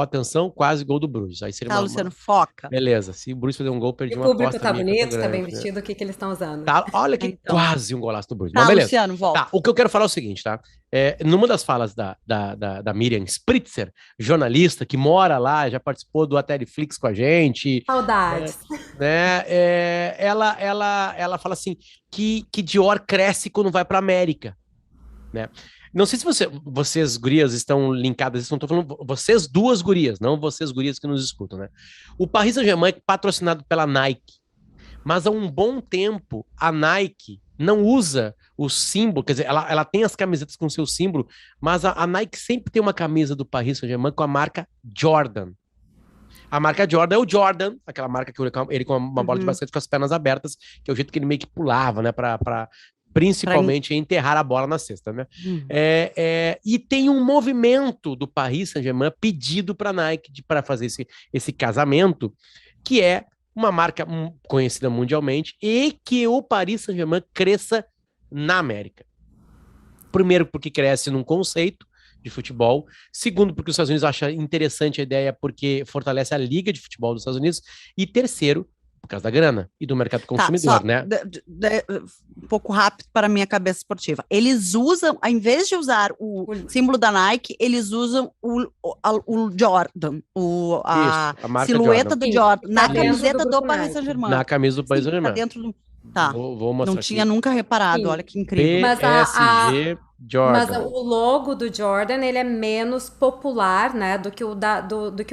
Atenção, quase gol do Bruges. Aí seria Luciano, foca. Beleza, se o Bruges fazer um gol, perdi uma aposta. O aposta. público tá bonito, grande, tá bem né? vestido, o que eles estão usando? Tá, olha que quase um golaço do Bruges. Tá, mas beleza. Luciano, volta. Tá, o que eu quero falar é o seguinte, tá? Numa das falas da Miriam Spritzer, jornalista, que mora lá, já participou do Ateliflix com a gente. Saudades. Ela fala assim, que Dior cresce quando vai pra América, né? Não sei se vocês, gurias, estão linkadas, não estou falando vocês duas gurias, não vocês gurias que nos escutam, né? O Paris Saint-Germain é patrocinado pela Nike, mas há um bom tempo a Nike não usa o símbolo, quer dizer, ela tem as camisetas com seu símbolo, mas a Nike sempre tem uma camisa do Paris Saint-Germain com a marca Jordan. A marca Jordan é o Jordan, aquela marca que ele com uma bola de basquete com as pernas abertas, que é o jeito que ele meio que pulava, né? Principalmente enterrar a bola na cesta, né? E tem um movimento do Paris Saint-Germain pedido para a Nike para fazer esse casamento, que é uma marca conhecida mundialmente e que o Paris Saint-Germain cresça na América. Primeiro, porque cresce num conceito de futebol. Segundo, porque os Estados Unidos acham interessante a ideia porque fortalece a liga de futebol dos Estados Unidos. E terceiro, por causa da grana e do mercado consumidor, né? Um pouco rápido para a minha cabeça esportiva. Eles usam, ao invés de usar o símbolo da Nike, eles usam o Jordan, a silhueta Jordan. do Jordan, na camiseta do Paris Saint-Germain. Na camisa do Paris Saint-Germain. Tá dentro do... Tá. Vou mostrar não tinha aqui. nunca reparado, Sim. olha que incrível. PSG Jordan. Mas o logo do Jordan, ele é menos popular, né, do que o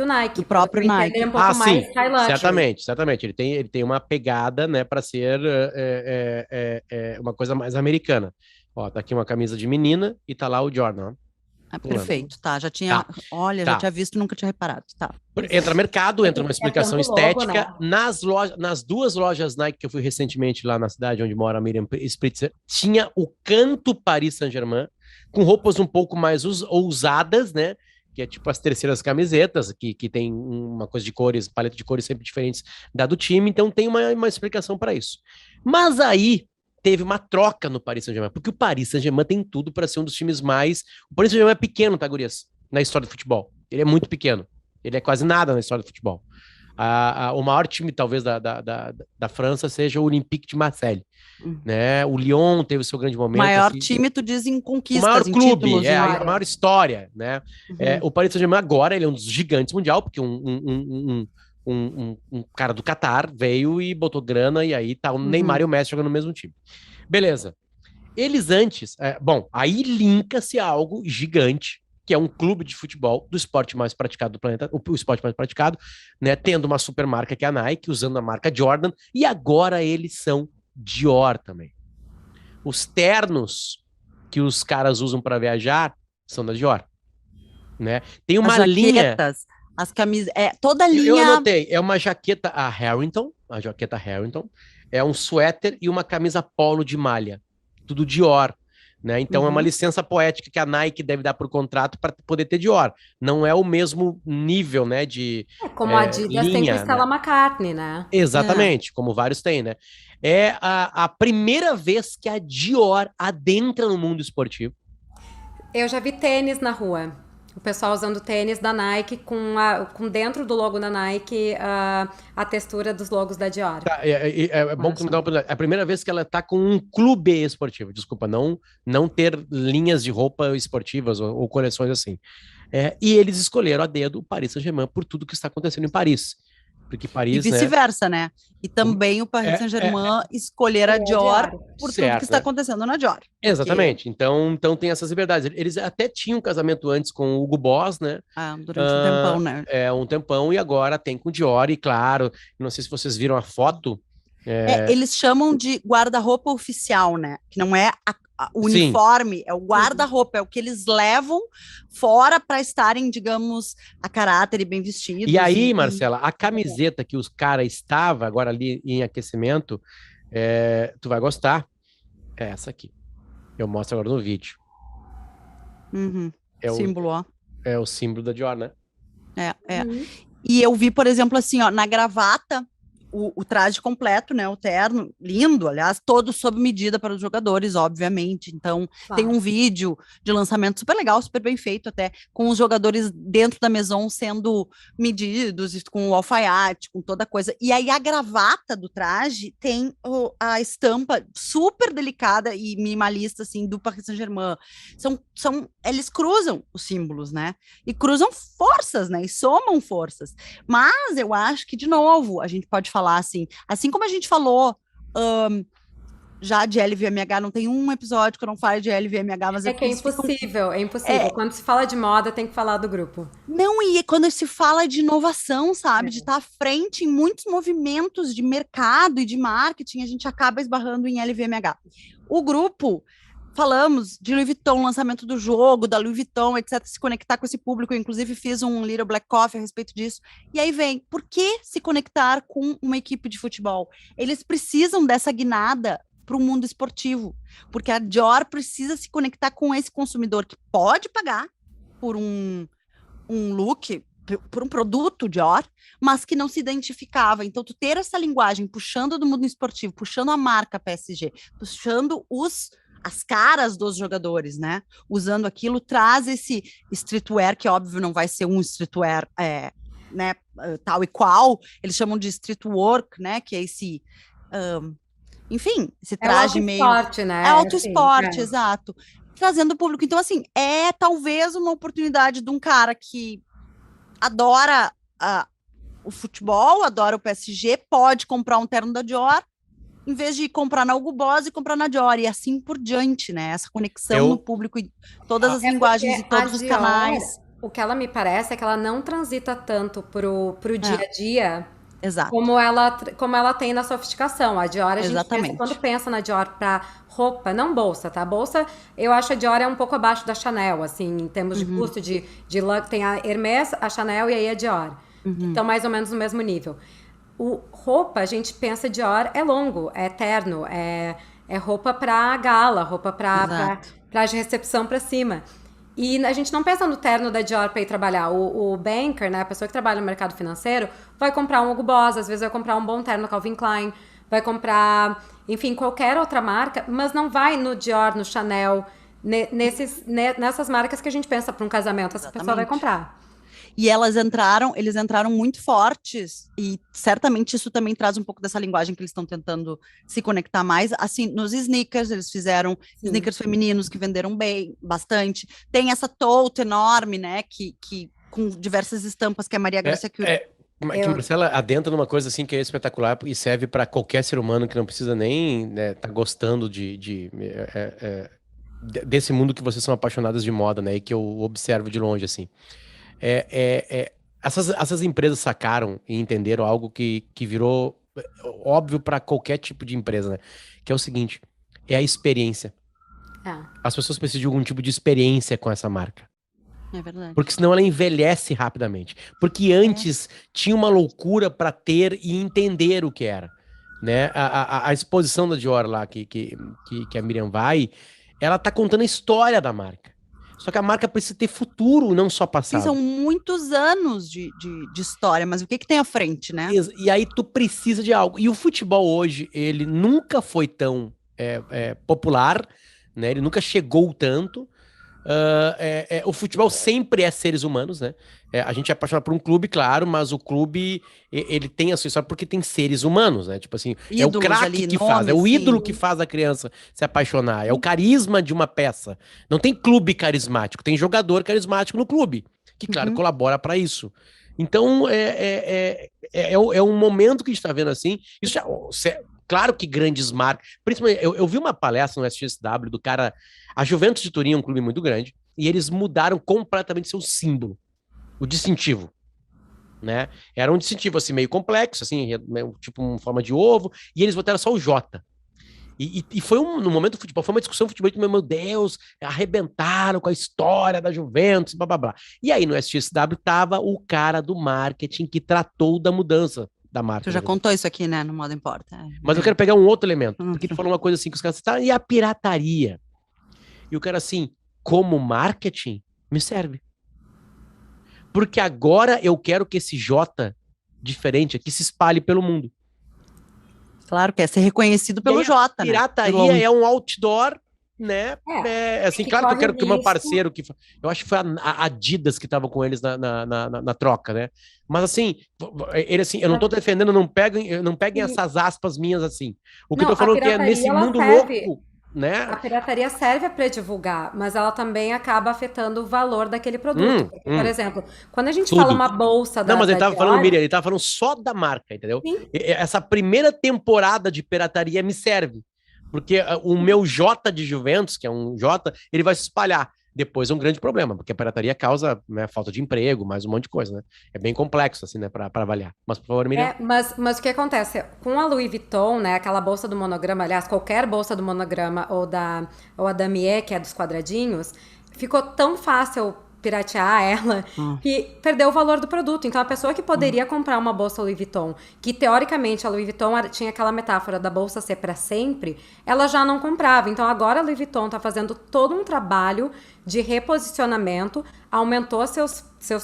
Nike. Do próprio Nike. Ele é um pouco mais high luxury. Certamente. Ele tem uma pegada, né, para ser uma coisa mais americana. Ó, tá aqui uma camisa de menina e tá lá o Jordan. Perfeito, tá, já tinha, já tinha visto, nunca tinha reparado, tá. Entra mercado, entra uma explicação estética. Logo, né? Nas duas lojas Nike que eu fui recentemente lá na cidade onde mora a Miriam Spritzer, tinha o canto Paris Saint-Germain, com roupas um pouco mais ousadas, né? Que é tipo as terceiras camisetas, que tem uma coisa de cores, paleta de cores sempre diferentes da do time, então tem uma explicação para isso. Mas aí teve uma troca no Paris Saint-Germain, porque o Paris Saint-Germain tem tudo para ser um dos times mais... O Paris Saint-Germain é pequeno, tá, gurias? Na história do futebol. Ele é muito pequeno. Ele é quase nada na história do futebol. O maior time, talvez, da França seja o Olympique de Marseille. Né? O Lyon teve o seu grande momento. Maior time, tu diz, em conquistas, o maior clube, títulos, a maior história. Né? O Paris Saint-Germain agora ele é um dos gigantes mundial, porque um cara do Catar veio e botou grana, e aí tá o Neymar e o Messi jogando no mesmo time. Beleza. Eles antes... aí linka-se a algo gigante, que é um clube de futebol do esporte mais praticado do planeta, o esporte mais praticado, né, tendo uma super marca que é a Nike, usando a marca Jordan, e agora eles são Dior também. Os ternos que os caras usam para viajar são da Dior, né? Tem uma linha... As camisas, toda a linha... Eu anotei, é uma jaqueta a jaqueta Harrington, é um suéter e uma camisa polo de malha, tudo Dior, né? Então é uma licença poética que a Nike deve dar por contrato para poder ter Dior. Não é o mesmo nível, né, de como a Adidas tem com Stella McCartney, né? Exatamente, como vários têm, né? É a primeira vez que a Dior adentra no mundo esportivo. Eu já vi tênis na rua. O pessoal usando tênis da Nike com dentro do logo da Nike a textura dos logos da Dior. É bom que me dá uma oportunidade. É a primeira vez que ela tá com um clube esportivo. Desculpa, não ter linhas de roupa esportivas ou coleções assim. E eles escolheram a dedo o Paris Saint-Germain por tudo que está acontecendo em Paris. Porque Paris, e vice-versa, né? E também o Paris Saint-Germain escolher a Dior por tudo que está acontecendo na Dior. Exatamente. Então tem essas liberdades. Eles até tinham um casamento antes com o Hugo Boss, né? Durante um tempão, né? Um tempão, e agora tem com o Dior, e claro, não sei se vocês viram a foto. Eles chamam de guarda-roupa oficial, né? Que não é o uniforme, sim, é o guarda-roupa, é o que eles levam fora para estarem, digamos, a caráter e bem vestidos. E aí, Marcela, a camiseta que os caras estavam agora ali em aquecimento, tu vai gostar, é essa aqui. Eu mostro agora no vídeo. Símbolo, ó. É o símbolo da Dior, né? E eu vi, por exemplo, assim, ó, na gravata, o traje completo, né, o terno, lindo, aliás, todo sob medida para os jogadores, obviamente. Então, tem um vídeo de lançamento super legal, super bem feito até, com os jogadores dentro da Maison sendo medidos, com o alfaiate, com toda a coisa. E aí a gravata do traje tem a estampa super delicada e minimalista, assim, do Paris Saint-Germain. Eles cruzam os símbolos, né? E cruzam forças, né? E somam forças. Mas eu acho que, de novo, a gente pode falar assim como a gente falou já de LVMH, não tem um episódio que eu não fale de LVMH, mas que é impossível, é impossível. Quando se fala de moda, tem que falar do grupo. Não, e quando se fala de inovação, sabe, de estar à frente em muitos movimentos de mercado e de marketing, a gente acaba esbarrando em LVMH. O grupo falamos de Louis Vuitton, lançamento do jogo, da Louis Vuitton, etc., se conectar com esse público. Eu, inclusive, fiz um Little Black Coffee a respeito disso. E aí vem, por que se conectar com uma equipe de futebol? Eles precisam dessa guinada para o mundo esportivo, porque a Dior precisa se conectar com esse consumidor que pode pagar por um look, por um produto Dior, mas que não se identificava. Então, tu ter essa linguagem puxando do mundo esportivo, puxando a marca PSG, puxando as caras dos jogadores, né? Usando aquilo, traz esse streetwear, que óbvio não vai ser um streetwear, né, tal e qual, eles chamam de streetwork, né? Que é esse... enfim, esse traje meio... É esporte, né? É alto esporte, Assim, exato. Trazendo o público. Então, assim, é talvez uma oportunidade de um cara que adora o futebol, adora o PSG, pode comprar um terno da Dior, em vez de comprar na Hugo Boss e comprar na Dior, e assim por diante, né? Essa conexão no público, e todas as linguagens e todos os Dior, canais. o que ela me parece é que ela não transita tanto pro dia a dia, Exato. como ela tem na sofisticação. A Dior, a gente pensa, quando pensa na Dior para roupa, não bolsa, tá? Bolsa, eu acho a Dior é um pouco abaixo da Chanel, assim, em termos de custo de look. Tem a Hermès, a Chanel e aí a Dior. Então, mais ou menos no mesmo nível. Roupa, a gente pensa Dior é longo, é eterno, é roupa para gala, roupa para recepção para cima. E a gente não pensa no terno da Dior para ir trabalhar. O banker, né, a pessoa que trabalha no mercado financeiro, vai comprar um Hugo Boss, às vezes vai comprar um bom terno Calvin Klein, vai comprar, enfim, qualquer outra marca, mas não vai no Dior, no Chanel, nessas marcas que a gente pensa para um casamento, essa pessoa vai comprar. E eles entraram muito fortes, e certamente isso também traz um pouco dessa linguagem que eles estão tentando se conectar mais. Assim, nos sneakers, eles fizeram sneakers femininos que venderam bastante. Tem essa tote enorme, né, que com diversas estampas, que é a Maria Grácia Curie. Que Marcela adentra numa coisa assim que é espetacular e serve para qualquer ser humano que não precisa nem tá gostando desse mundo que vocês são apaixonadas de moda, né, e que eu observo de longe, assim. Essas empresas sacaram e entenderam algo que virou óbvio para qualquer tipo de empresa, né? Que é o seguinte, é a experiência. As pessoas precisam de algum tipo de experiência com essa marca. É verdade. Porque senão ela envelhece rapidamente. Porque antes tinha uma loucura para ter e entender o que era, né? A exposição da Dior lá, que a Miriam vai, ela tá contando a história da marca. Só que a marca precisa ter futuro, não só passado. Sim, são muitos anos de história, mas o que tem à frente, né? E aí tu precisa de algo. E o futebol hoje, ele nunca foi tão popular, né? Ele nunca chegou tanto. O futebol sempre é seres humanos, né? A gente é apaixonado por um clube, claro, mas o clube, ele tem a sua história porque tem seres humanos, né? Tipo assim, ídolos, é o craque que faz, é o ídolo que faz a criança se apaixonar, é o carisma de uma peça. Não tem clube carismático, tem jogador carismático no clube, que, claro, colabora para isso. Então, é um momento que a gente tá vendo assim. Isso claro que grandes marcas. Principalmente, eu vi uma palestra no SXSW do cara. A Juventus de Turim é um clube muito grande e eles mudaram completamente seu símbolo, o distintivo, né? Era um distintivo assim meio complexo, assim, tipo uma forma de ovo, e eles botaram só o J. E foi no momento do futebol, foi uma discussão do futebol, meu Deus, arrebentaram com a história da Juventus, blá blá blá. E aí no SXSW tava o cara do marketing que tratou da mudança da marca. Tu já contou isso aqui, né, no Moda Importa. Mas eu quero pegar um outro elemento, porque tu falou uma coisa assim, que os caras e a pirataria? E o cara assim, como marketing, me serve. Porque agora eu quero que esse J diferente aqui se espalhe pelo mundo. Claro, quer ser reconhecido pelo J, né? Pirataria é um outdoor, né? Assim, claro que eu quero que o meu parceiro, eu acho que foi a Adidas que estava com eles na troca, né? Mas assim, ele assim, eu não tô defendendo, não peguem essas aspas minhas assim. O que eu tô falando que é nesse mundo louco, né? A pirataria serve para divulgar, mas ela também acaba afetando o valor daquele produto. Porque, por exemplo, quando a gente fala uma bolsa da... Não, mas ele tava falando, Miriam, ele tava falando só da marca, entendeu? Sim. Essa primeira temporada de pirataria me serve. Porque o meu J de Juventus, que é um J, ele vai se espalhar. depois é um grande problema, porque a pirataria causa, né, falta de emprego, mais um monte de coisa, né? É bem complexo, assim, né, para avaliar. Mas, por favor, Miriam. Mas o que acontece? Com a Louis Vuitton, né, aquela bolsa do monograma, aliás, qualquer bolsa do monograma ou a Damier, que é dos quadradinhos, ficou tão fácil piratear ela que perdeu o valor do produto. Então, a pessoa que poderia comprar uma bolsa Louis Vuitton, que teoricamente a Louis Vuitton tinha aquela metáfora da bolsa ser para sempre, ela já não comprava. Então, agora a Louis Vuitton está fazendo todo um trabalho de reposicionamento, aumentou seus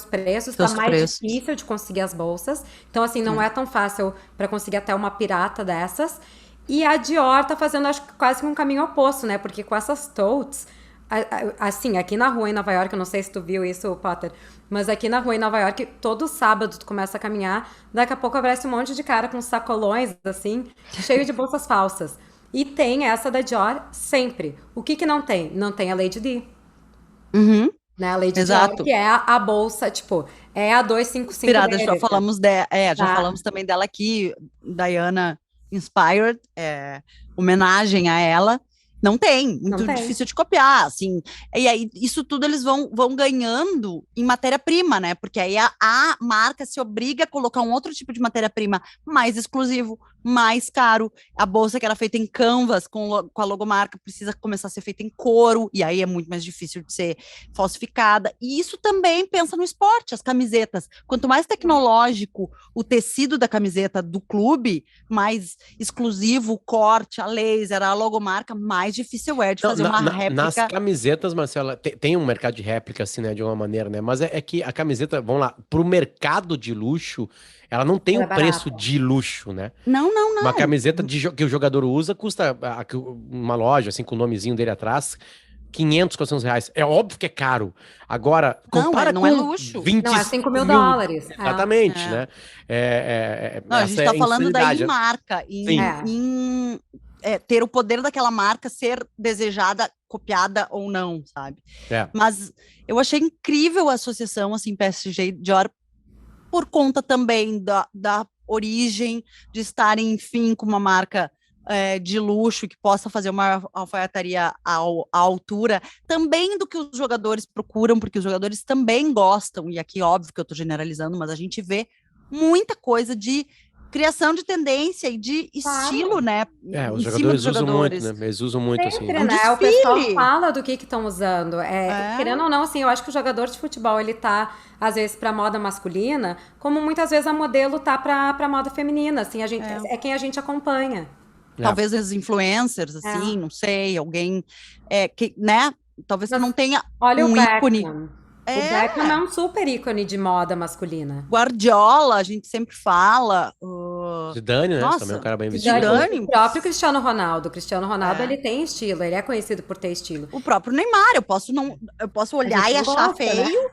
preços, está mais difícil de conseguir as bolsas. Então, assim, não é tão fácil para conseguir até uma pirata dessas. E a Dior tá fazendo, acho que quase que um caminho oposto, né? Porque com essas totes, assim, aqui na rua em Nova York, eu não sei se tu viu isso, Potter, mas aqui na rua em Nova York, todo sábado tu começa a caminhar, daqui a pouco aparece um monte de cara com sacolões, assim, cheio de bolsas falsas. E tem essa da Dior sempre. O que não tem? Não tem a Lady D. Né? A Lady Dior, que é a bolsa, tipo, é a 255 inspirada, já falamos falamos também dela aqui, Diana Inspired, homenagem a ela. Não tem, muito difícil de copiar, assim, e aí isso tudo eles vão ganhando em matéria-prima, né, porque aí a marca se obriga a colocar um outro tipo de matéria-prima mais exclusivo, mais caro, a bolsa que era feita em canvas com a logomarca precisa começar a ser feita em couro, e aí é muito mais difícil de ser falsificada, e isso também pensa no esporte, as camisetas, quanto mais tecnológico o tecido da camiseta do clube, mais exclusivo o corte, a laser, a logomarca, mais difícil é de fazer uma réplica. Nas camisetas, Marcela, tem um mercado de réplica, assim, né, de alguma maneira, né, mas é que a camiseta, vamos lá, pro mercado de luxo, ela não tem um preço de luxo, né? Não. Uma camiseta que o jogador usa custa, uma loja, assim, com o nomezinho dele atrás, 500, 400 reais. É óbvio que é caro. Agora, compara não com é luxo. 20 não, é 5 mil dólares. Exatamente, né? Não, a gente tá falando daí em marca, em ter o poder daquela marca ser desejada, copiada ou não, sabe? Mas eu achei incrível a associação, assim, PSG e Dior, por conta também da origem, de estarem, enfim, com uma marca de luxo, que possa fazer uma alfaiataria à altura, também do que os jogadores procuram, porque os jogadores também gostam, e aqui óbvio que eu estou generalizando, mas a gente vê muita coisa de criação de tendência e de estilo, né? Os jogadores usam muito, né? Eles usam muito, sempre, assim. né? O pessoal fala do que estão usando. Querendo ou não, assim, eu acho que o jogador de futebol, ele tá, às vezes, pra moda masculina, como muitas vezes a modelo tá pra moda feminina, assim, a gente, é quem a gente acompanha. Talvez os influencers, assim, não sei, alguém que, né? Talvez não tenha um ícone. O Beckham é um super ícone de moda masculina. Guardiola, a gente sempre fala. Zidane, né? Nossa, também é um cara bem vestido. O próprio Cristiano Ronaldo. O Cristiano Ronaldo, ele tem estilo, ele é conhecido por ter estilo. O próprio Neymar, eu posso olhar e achar feio. Né?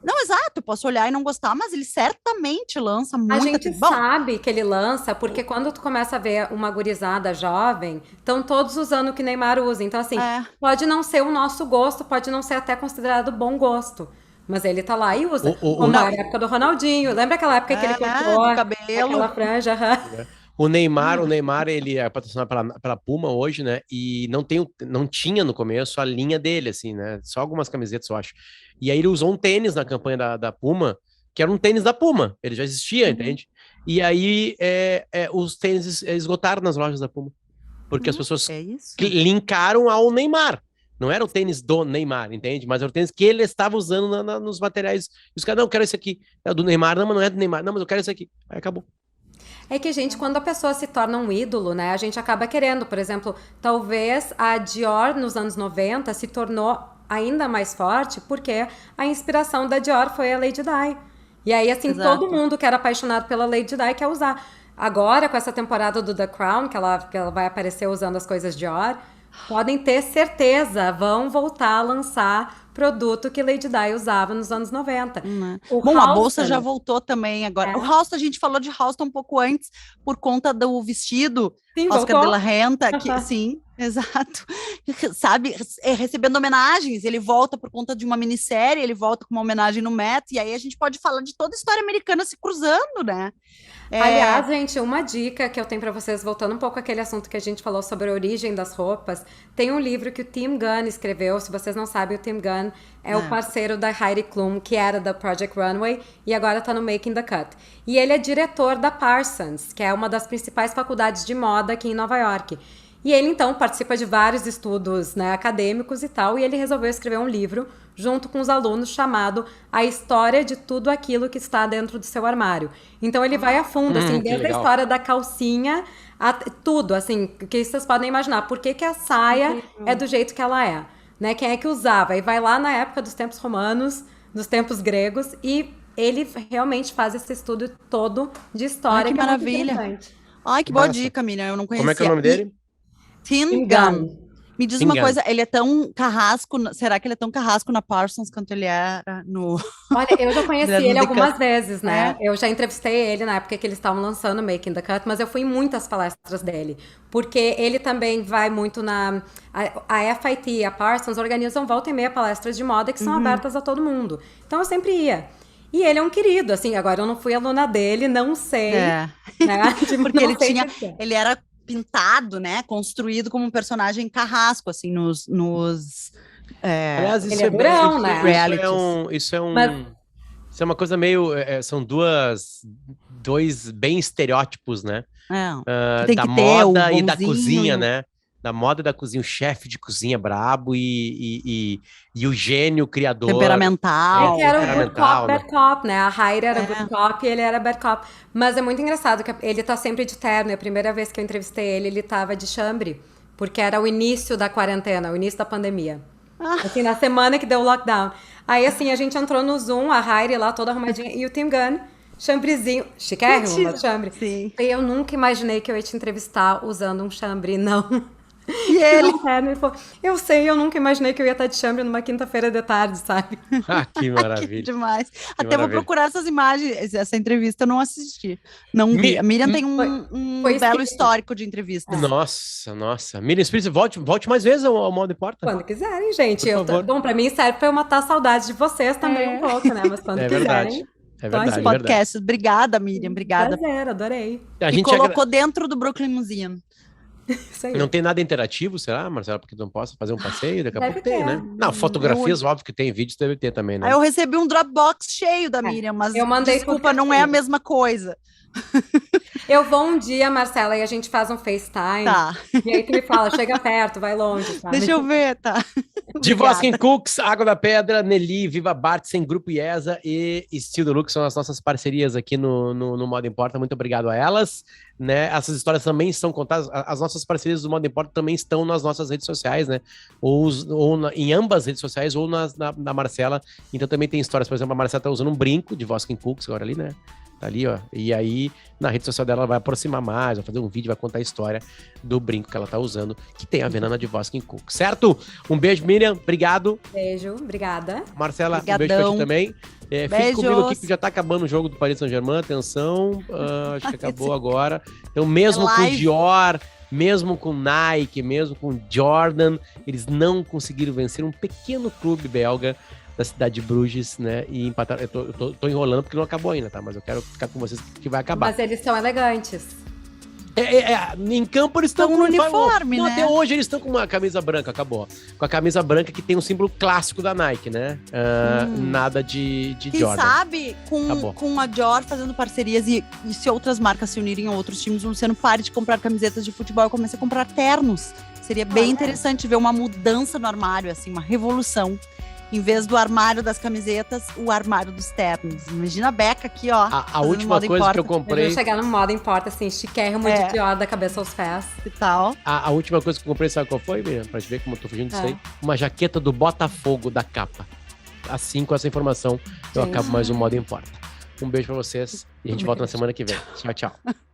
Não, exato, eu posso olhar e não gostar, mas ele certamente lança muita... A gente sabe que ele lança, porque quando tu começa a ver uma gurizada jovem, estão todos usando o que Neymar usa. Então, assim, pode não ser o nosso gosto, pode não ser até considerado bom gosto. Mas ele tá lá e usa. Como na época do Ronaldinho. Lembra aquela época que ele cortou aquela franja? O Neymar, ele é patrocinado pela Puma hoje, né? E não tinha no começo a linha dele, assim, né? Só algumas camisetas, eu acho. E aí ele usou um tênis na campanha da Puma, que era um tênis da Puma. Ele já existia, entende? E aí os tênis esgotaram nas lojas da Puma. Porque as pessoas linkaram ao Neymar. Não era o tênis do Neymar, entende? Mas era o tênis que ele estava usando nos materiais. E os caras, não, eu quero esse aqui. É do Neymar, não, mas não é do Neymar. Não, mas eu quero esse aqui. Aí acabou. É que, gente, quando a pessoa se torna um ídolo, né, a gente acaba querendo, por exemplo, talvez a Dior nos anos 90 se tornou ainda mais forte porque a inspiração da Dior foi a Lady Di. E aí, assim, todo mundo que era apaixonado pela Lady Di quer usar. Agora, com essa temporada do The Crown, que ela vai aparecer usando as coisas Dior, podem ter certeza, vão voltar a lançar produto que Lady Di usava nos anos 90. Bom, a bolsa já voltou também agora. O Halston, a gente falou de Halston um pouco antes, por conta do vestido Oscar de la Renta, que sim, Exato. Sabe, recebendo homenagens, ele volta por conta de uma minissérie, ele volta com uma homenagem no Met, e aí a gente pode falar de toda a história americana se cruzando, né? Aliás, gente, uma dica que eu tenho pra vocês, voltando um pouco àquele assunto que a gente falou sobre a origem das roupas, tem um livro que o Tim Gunn escreveu. Se vocês não sabem, o Tim Gunn é o parceiro da Heidi Klum, que era da Project Runway, e agora tá no Making the Cut. E ele é diretor da Parsons, que é uma das principais faculdades de moda aqui em Nova York. E ele, então, participa de vários estudos, né, acadêmicos e tal, e ele resolveu escrever um livro junto com os alunos chamado A História de Tudo Aquilo que Está Dentro do Seu Armário. Então, ele vai a fundo, assim, desde a história da calcinha, tudo, assim, que vocês podem imaginar. Por que que a saia é do jeito que ela é, né? Quem é que usava? E vai lá na época dos tempos romanos, dos tempos gregos, e ele realmente faz esse estudo todo de história. Ai, que maravilha! Ai, que boa dica, Miriam, eu não conhecia. Como é que é o nome dele? Tim Gunn. Me diz uma coisa, ele é tão carrasco, será que ele é tão carrasco na Parsons quanto ele era no... Olha, eu já conheci ele algumas vezes, né? Eu já entrevistei ele na época que eles estavam lançando Making the Cut, mas eu fui em muitas palestras dele, porque ele também vai muito na... A FIT e a Parsons organizam volta e meia palestras de moda que são abertas a todo mundo. Então eu sempre ia. E ele é um querido, assim, agora eu não fui aluna dele, não sei. Né? Tipo, porque ele era pintado, né, construído como um personagem carrasco, assim, nos aliás, isso ele é durão, né? Isso é uma coisa meio, são dois bem estereótipos, né? Da moda e da cozinha, né? Da moda e da cozinha, o chefe de cozinha brabo e o gênio criador. Temperamental. Ele era o good cop, bad cop, né? A Heidi era good cop e ele era bad cop. Mas é muito engraçado que ele tá sempre de terno. E a primeira vez que eu entrevistei ele tava de chambre, porque era o início da quarentena, o início da pandemia. Assim, na semana que deu o lockdown. Aí, assim, a gente entrou no Zoom, a Heidi lá toda arrumadinha, e o Tim Gunn, chambrezinho, chiquérrimo, meu chambre. Sim. E eu nunca imaginei que eu ia te entrevistar usando um chambre, não. E ele falou, eu sei, eu nunca imaginei que eu ia estar de chambre numa quinta-feira de tarde, sabe? Que maravilha. Que demais. Que maravilha. Vou procurar essas imagens, essa entrevista eu não assisti. Não vi. A Miriam tem um belo histórico de entrevistas. Nossa. Miriam Spritz, volte mais vezes ao Moda Importa. Quando quiserem, gente. Bom, pra mim serve pra eu matar a saudade de vocês também um pouco, né? Mas quando quiserem. É verdade. Podcast. Obrigada, Miriam. Obrigada. Prazer, adorei. A gente colocou dentro do Brooklyn Museum. Isso aí. Não tem nada interativo, será, Marcela? Porque não possa fazer um passeio? Daqui a pouco Deve tem, ter. né? Não, fotografias, óbvio que tem, vídeos deve ter também, né? Aí eu recebi um Dropbox cheio da Miriam, mas eu mandei desculpa, não é a mesma coisa. Eu vou um dia, Marcela, e a gente faz um FaceTime. Tá. E aí tu me fala, chega perto, vai longe, sabe? Deixa eu ver, tá? Divoskin Cooks, Água da Pedra, Nelly, Viva Bartzen, Grupo IESA e Estilo Deluxe são as nossas parcerias aqui no Moda Importa. Muito obrigado a elas. Né? Essas histórias também são contadas, as nossas parcerias do Moda Importa também estão nas nossas redes sociais, né? Em ambas redes sociais, ou na Marcela. Então também tem histórias, por exemplo, a Marcela tá usando um brinco de Divoskin Cooks agora ali, né? Tá ali, ó. E aí, na rede social dela, ela vai aproximar mais, vai fazer um vídeo, vai contar a história do brinco que ela tá usando, que tem a ver na Divoskin Cooks, certo? Um beijo, Miriam. Obrigado. Beijo, obrigada. Marcela, Obrigadão. Um beijo pra ti também. Fique comigo aqui, que já tá acabando o jogo do Paris Saint-Germain. Atenção, acho que acabou agora. Então, mesmo com Dior, mesmo com Nike, mesmo com Jordan, eles não conseguiram vencer um pequeno clube belga da cidade de Bruges, né, e empatar. Eu tô enrolando porque não acabou ainda, tá? Mas eu quero ficar com vocês que vai acabar. Mas eles são elegantes. Em campo eles estão com uniforme, né? Até hoje eles estão com uma camisa branca, acabou. Com a camisa branca que tem um símbolo clássico da Nike, né? Nada de Quem Jordan. sabe, com a Dior fazendo parcerias e se outras marcas se unirem a outros times, o Luciano pare de comprar camisetas de futebol e comece a comprar ternos. Seria bem interessante ver uma mudança no armário, assim, uma revolução. Em vez do armário das camisetas, o armário dos ternos. Imagina a Beca aqui, ó. A última coisa que eu comprei... Eu vou chegar no Moda Importa, assim, chiquérrimo de Dior da cabeça aos pés. E tal. A última coisa que eu comprei, sabe qual foi, Miriam? Pra te ver como eu tô fugindo disso aí. Uma jaqueta do Botafogo da capa. Assim, com essa informação, eu acabo mais um Moda Importa. Um beijo pra vocês e a gente volta na semana que vem. Tchau, tchau.